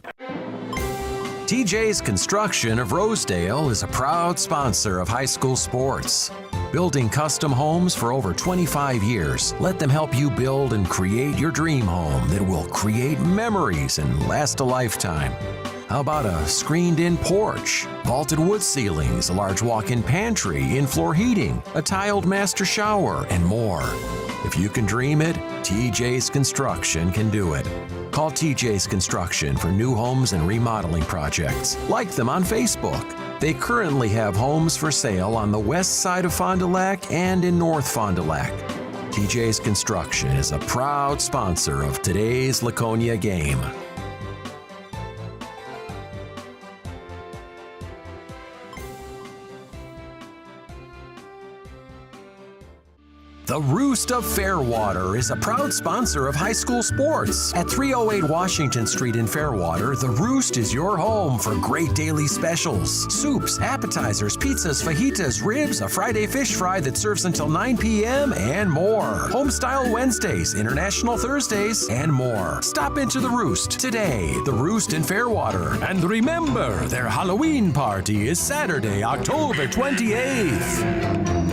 TJ's Construction of Rosedale is a proud sponsor of high school sports. Building custom homes for over 25 years, let them help you build and create your dream home that will create memories and last a lifetime. How about a screened-in porch, vaulted wood ceilings, a large walk-in pantry, in-floor heating, a tiled master shower, and more? If you can dream it, TJ's Construction can do it. Call TJ's Construction for new homes and remodeling projects. Like them on Facebook. They currently have homes for sale on the west side of Fond du Lac and in North Fond du Lac. TJ's Construction is a proud sponsor of today's Laconia game. The Roost of Fairwater is a proud sponsor of high school sports. At 308 Washington Street in Fairwater, The Roost is your home for great daily specials. Soups, appetizers, pizzas, fajitas, ribs, a Friday fish fry that serves until 9 p.m., and more. Homestyle Wednesdays, International Thursdays, and more. Stop into The Roost today. The Roost in Fairwater. And remember, their Halloween party is Saturday, October 28th.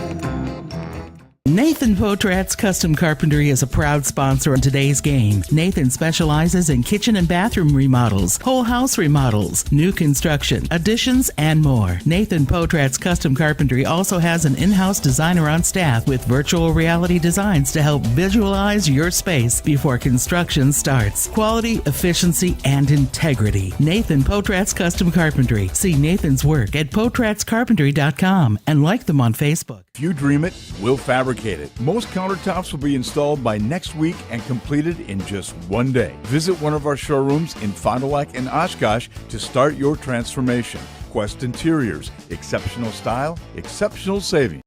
Nathan Potrat's Custom Carpentry is a proud sponsor of today's game. Nathan specializes in kitchen and bathroom remodels, whole house remodels, new construction, additions, and more. Nathan Potrat's Custom Carpentry also has an in-house designer on staff with virtual reality designs to help visualize your space before construction starts. Quality, efficiency, and integrity. Nathan Potrat's Custom Carpentry. See Nathan's work at potratscarpentry.com and like them on Facebook.
If you dream it, we'll fabricate it. Most countertops will be installed by next week and completed in just one day. Visit one of our showrooms in Fond du Lac and Oshkosh to start your transformation. Quest Interiors, exceptional style, exceptional savings.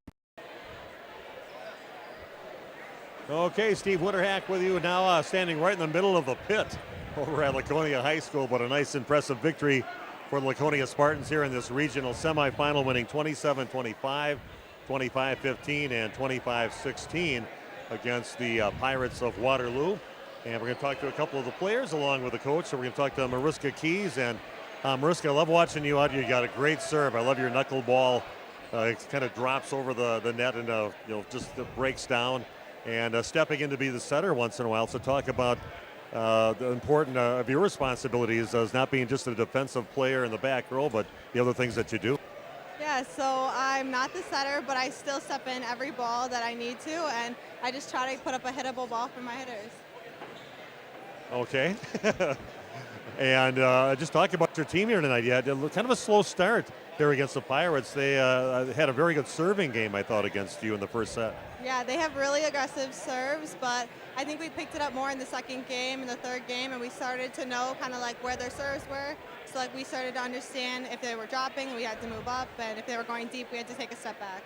Okay, Steve Witterhack with you now, standing right in the middle of the pit over at Laconia High School, but a nice impressive victory for the Laconia Spartans here in this regional semifinal, winning 27-25. 25-15 and 25-16 against the Pirates of Waterloo. And we're going to talk to a couple of the players along with the coach. So we're going to talk to Mariska Keys. And Mariska, I love watching you out. You got a great serve. I love your knuckleball. It kind of drops over the net and just breaks down. And stepping in to be the setter once in a while. So talk about the important of your responsibilities as not being just a defensive player in the back row, but the other things that you do.
Yeah, Yeah, so I'm not the setter, but I still step in every ball that I need to, and I just try to put up a hittable ball for my hitters.
Okay. And just talking about your team here tonight, you had kind of a slow start there against the Pirates. They had a very good serving game, I thought, against you in the first set.
Yeah, they have really aggressive serves, but I think we picked it up more in the second game and the third game, and we started to know kind of like where their serves were. So like we started to understand if they were dropping, we had to move up, and if they were going deep, we had to take a step back.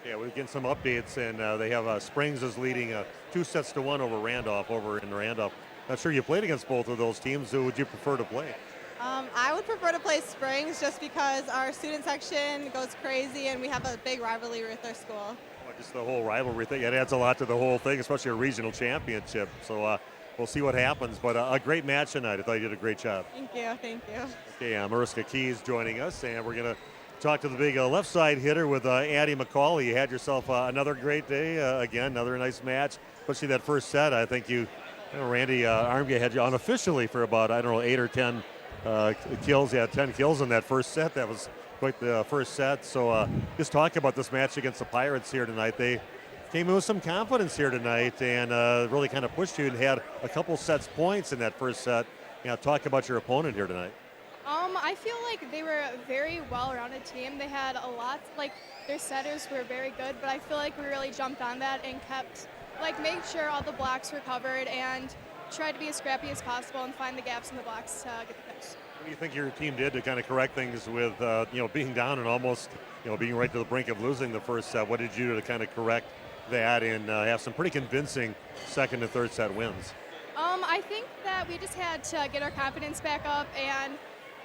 Yeah, we're getting some updates, and they have Springs is leading 2-1 over Randolph over in Randolph. Not sure you played against both of those teams. Who would you prefer to play?
I would prefer to play Springs just because our student section goes crazy and we have a big rivalry with our school.
Well, just the whole rivalry thing, it adds a lot to the whole thing, especially a regional championship. So we'll see what happens, but a great match tonight. I thought you did a great job.
Thank you, thank you.
Okay, Mariska Keys joining us, and we're going to talk to the big left side hitter with Addie McCauley. You had yourself another great day, again, another nice match, especially that first set. I think Randy Armgate had you unofficially for about, 8 or 10 kills. He had 10 kills in that first set. That was quite the first set. So just talk about this match against the Pirates here tonight. They came in with some confidence here tonight and really kind of pushed you and had a couple sets points in that first set. Talk about your opponent here tonight.
I feel like they were a very well-rounded team. They had a lot, their setters were very good, but I feel like we really jumped on that and kept, made sure all the blocks were covered and tried to be as scrappy as possible and find the gaps in the blocks to get the picks.
What do you think your team did to kind of correct things with, being down and almost, being right to the brink of losing the first set? What did you do to kind of correct that and have some pretty convincing second and third set wins?
I think that we just had to get our confidence back up and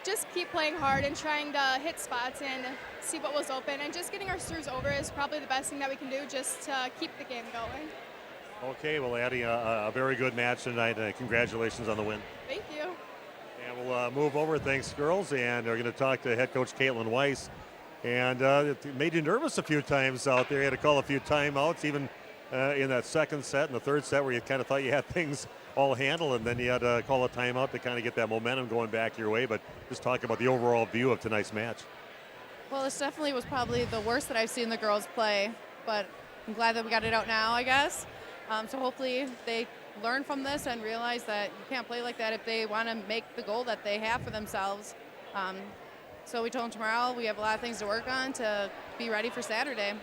just keep playing hard and trying to hit spots and see what was open. And just getting our serves over is probably the best thing that we can do just to keep the game going.
Okay, well, Addie, a very good match tonight. Congratulations on the win.
Thank you.
And we'll move over, thanks, girls, and we're going to talk to head coach Caitlin Weiss. And it made you nervous a few times out there. You had to call a few timeouts, even in that second set and the third set where you kind of thought you had things all handled, and then you had to call a timeout to kind of get that momentum going back your way. But just talk about the overall view of tonight's match.
Well, this definitely was probably the worst that I've seen the girls play, but I'm glad that we got it out now, I guess. So hopefully they learn from this and realize that you can't play like that if they want to make the goal that they have for themselves. So we told them tomorrow we have a lot of things to work on to be ready for Saturday.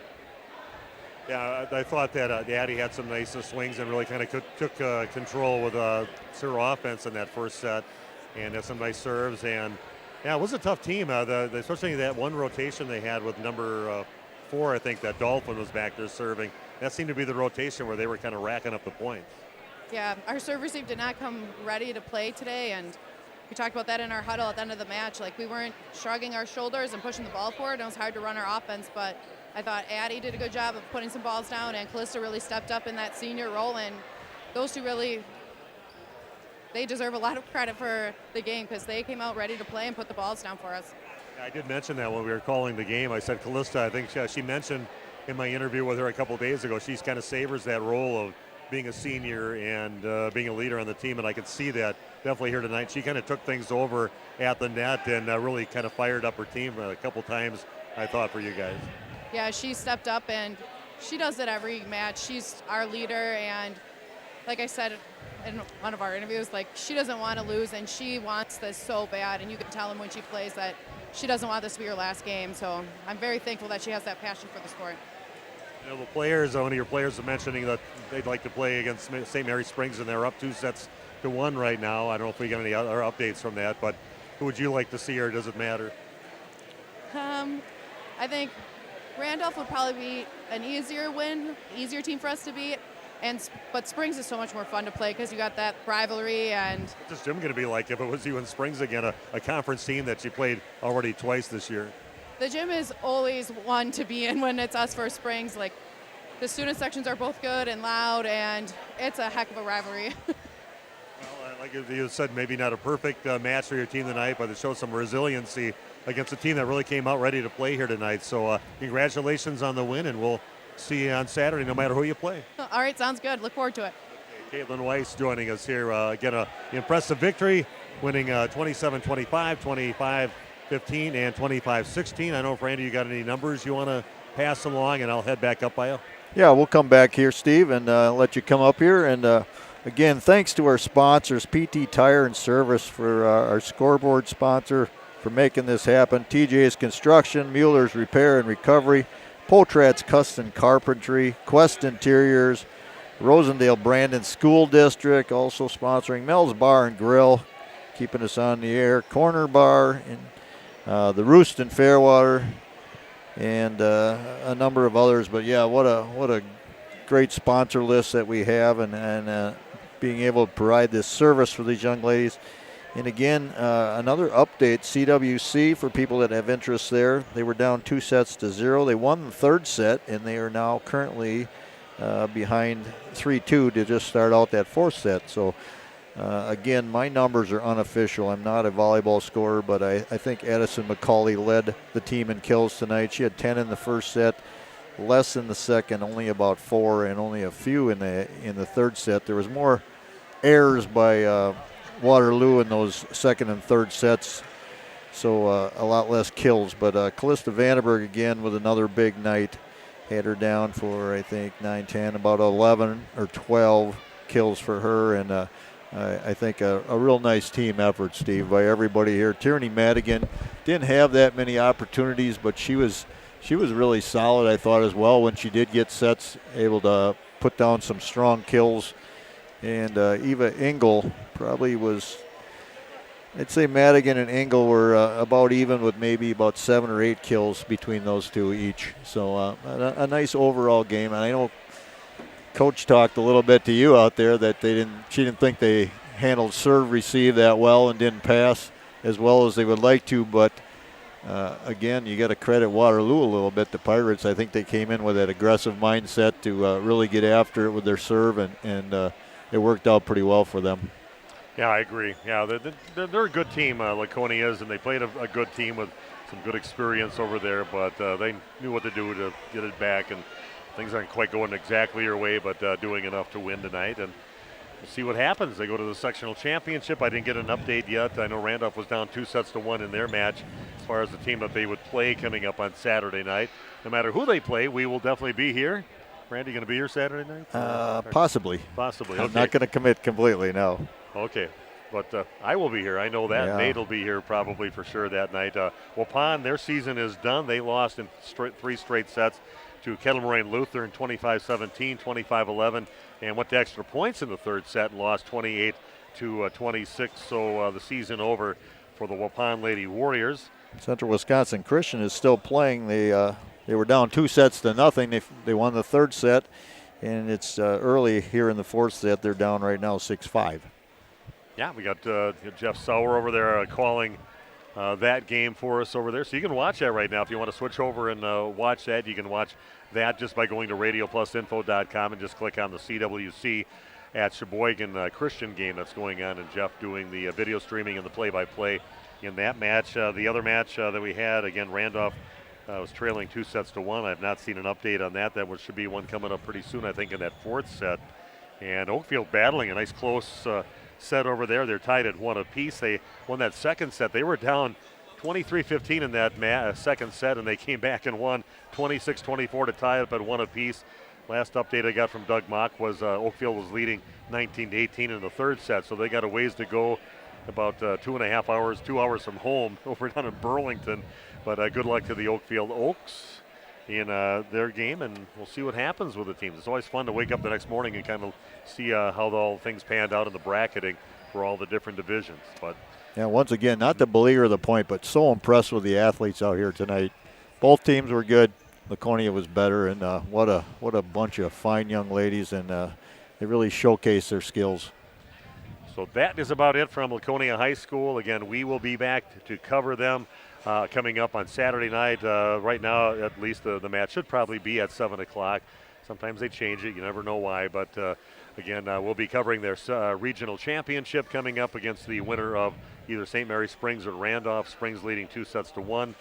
Yeah, I thought that Addie had some nice swings and really kind of took control with her offense in that first set and had some nice serves. And, yeah, it was a tough team, especially that one rotation they had with number 4, I think, that Dolphin was back there serving. That seemed to be the rotation where they were kind of racking up the points.
Yeah, our servers did not come ready to play today, and we talked about that in our huddle at the end of the match. We weren't shrugging our shoulders and pushing the ball forward. It was hard to run our offense, but I thought Addie did a good job of putting some balls down, and Callista really stepped up in that senior role, and those two really, they deserve a lot of credit for the game because they came out ready to play and put the balls down for us.
I did mention that when we were calling the game. I said Callista, I think she mentioned in my interview with her a couple days ago, she kind of savors that role of being a senior and being a leader on the team, and I could see that definitely here tonight. She kind of took things over at the net and really kind of fired up her team a couple times, I thought, for you guys.
Yeah, she stepped up, and she does it every match. She's our leader, and like I said in one of our interviews, she doesn't want to lose, and she wants this so bad, and you can tell him when she plays that she doesn't want this to be her last game. So I'm very thankful that she has that passion for the sport.
The players, one of your players are mentioning that they'd like to play against St. Mary Springs, and they're up 2-1 right now. I don't know if we got any other updates from that, but who would you like to see, or does it matter?
I think Randolph would probably be an easier team for us to beat. But Springs is so much more fun to play because you got that rivalry. And
what's this gym going to be like if it was you and Springs again, a conference team that you played already twice this year?
The gym is always one to be in when it's us versus Springs. The student sections are both good and loud, and it's a heck of a rivalry.
Well, like you said, maybe not a perfect match for your team tonight, but it shows some resiliency against a team that really came out ready to play here tonight. So congratulations on the win, and we'll see you on Saturday no matter who you play.
All right, sounds good. Look forward to it.
Okay, Caitlin Weiss joining us here. Again, an impressive victory, winning 27-25, 25-15 25-15 and 25-16. I know, Randy, you got any numbers you want to pass along, and I'll head back up by you.
Yeah, we'll come back here, Steve, and let you come up here. And again, thanks to our sponsors, PT Tire and Service, for our scoreboard sponsor, for making this happen. TJ's Construction, Mueller's Repair and Recovery, Potrat's Custom Carpentry, Quest Interiors, Rosendale Brandon School District, also sponsoring Mel's Bar and Grill, keeping us on the air, Corner Bar, and the Roost in Fairwater, and a number of others. But yeah, what a great sponsor list that we have, and being able to provide this service for these young ladies. And again, another update, CWC, for people that have interest there. They were down 2-0. They won the third set, and they are now currently behind 3-2 to just start out that fourth set. So again, my numbers are unofficial. I'm not a volleyball scorer, but I think Addison McCauley led the team in kills tonight. She had 10 in the first set, less in the second, only about 4, and only a few in the third set. There was more errors by Waterloo in those second and third sets, so a lot less kills. But Callista Vandenberg again with another big night. Had her down for, I think, 9, 10, about 11 or 12 kills for her. And I think a real nice team effort, Steve, by everybody here. Tierney Madigan didn't have that many opportunities, but she was really solid, I thought, as well, when she did get sets, able to put down some strong kills. And Eva Engel probably was, I'd say Madigan and Engel were about even, with maybe about 7 or 8 kills between those two each. So a nice overall game. And I know Coach talked a little bit to you out there that she didn't think they handled serve receive that well and didn't pass as well as they would like to. But again, you got to credit Waterloo a little bit. The Pirates, I think they came in with that aggressive mindset to really get after it with their serve, and it worked out pretty well for them.
Yeah, I agree. Yeah, they're a good team, Laconia is, and they played a good team with some good experience over there, but they knew what to do to get it back, and things aren't quite going exactly your way, but doing enough to win tonight. And we'll see what happens. They go to the sectional championship. I didn't get an update yet. I know Randolph was down 2-1 in their match as far as the team that they would play coming up on Saturday night. No matter who they play, we will definitely be here. Randy, going to be here Saturday night?
Possibly.
Possibly,
I'm
okay.
not going to commit completely, no.
Okay, but I will be here. I know that.
Yeah.
Nate will be here probably for sure that night. Waupun, their season is done. They lost in 3 straight sets to Kettle Moraine Lutheran, 25-17, 25-11, and went to extra points in the third set and lost 28-26. So the season over for the Waupun Lady Warriors.
Central Wisconsin Christian is still playing. They were down 2-0. They won the third set, and it's early here in the fourth set. They're down right now 6-5.
Yeah, we got Jeff Sauer over there calling that game for us over there. So you can watch that right now. If you want to switch over and watch that, you can watch that just by going to radioplusinfo.com and just click on the CWC at Sheboygan Christian game that's going on, and Jeff doing the video streaming and the play-by-play in that match. The other match that we had, again, Randolph was trailing 2-1. I've not seen an update on that. That should be one coming up pretty soon, I think, in that fourth set. And Oakfield battling a nice close set over there. They're tied at 1 apiece. They won that second set. They were down 23-15 in that second set, and they came back and won 26-24 to tie it up at 1 apiece. Last update I got from Doug Mock was Oakfield was leading 19-18 in the third set, so they got a ways to go, about 2.5 hours, 2 hours from home over down in Burlington. But good luck to the Oakfield Oaks in their game, and we'll see what happens with the teams. It's always fun to wake up the next morning and kind of see how all things panned out in the bracketing for all the different divisions. But
yeah, once again, not to belabor the point, but so impressed with the athletes out here tonight. Both teams were good. Laconia was better, and what a bunch of fine young ladies, and they really showcased their skills.
So that is about it from Laconia High School. Again, we will be back to cover them coming up on Saturday night. Right now, at least the match should probably be at 7 o'clock. Sometimes they change it. You never know why. But, again, we'll be covering their regional championship coming up against the winner of either St. Mary Springs or Randolph. Springs leading 2-1.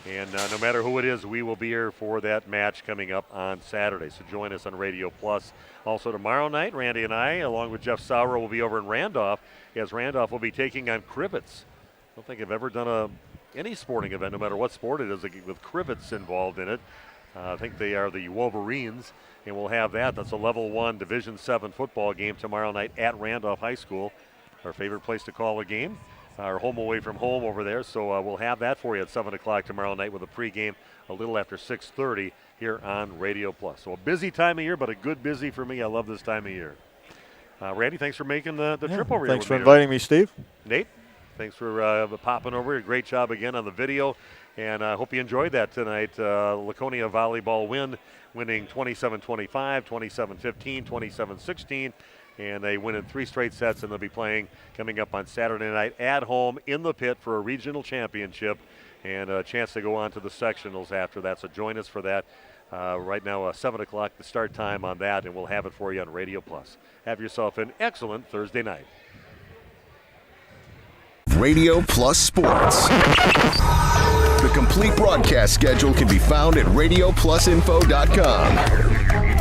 And no matter who it is, we will be here for that match coming up on Saturday. So join us on Radio Plus. Also tomorrow night, Randy and I, along with Jeff Sauer, will be over in Randolph, as Randolph will be taking on Crivets. I don't think I've ever done a any sporting event, no matter what sport it is, with crivets involved in it. I think they are the Wolverines, and we'll have that. That's a level 1 Division 7 football game tomorrow night at Randolph High School. Our favorite place to call a game. Our home away from home over there. So we'll have that for you at 7 o'clock tomorrow night with a pregame a little after 6:30 here on Radio Plus. So a busy time of year, but a good busy for me. I love this time of year. Randy, thanks for making the trip over here.
Thanks for inviting me, Steve.
Nate, thanks for popping over here. Great job again on the video. And I hope you enjoyed that tonight. Laconia volleyball winning 27-25, 27-15, 27-16. And they win in 3 straight sets, and they'll be playing coming up on Saturday night at home in the pit for a regional championship and a chance to go on to the sectionals after that. So join us for that. Right now, 7 o'clock, the start time on that, and we'll have it for you on Radio Plus. Have yourself an excellent Thursday night.
Radio Plus Sports. The complete broadcast schedule can be found at radioplusinfo.com.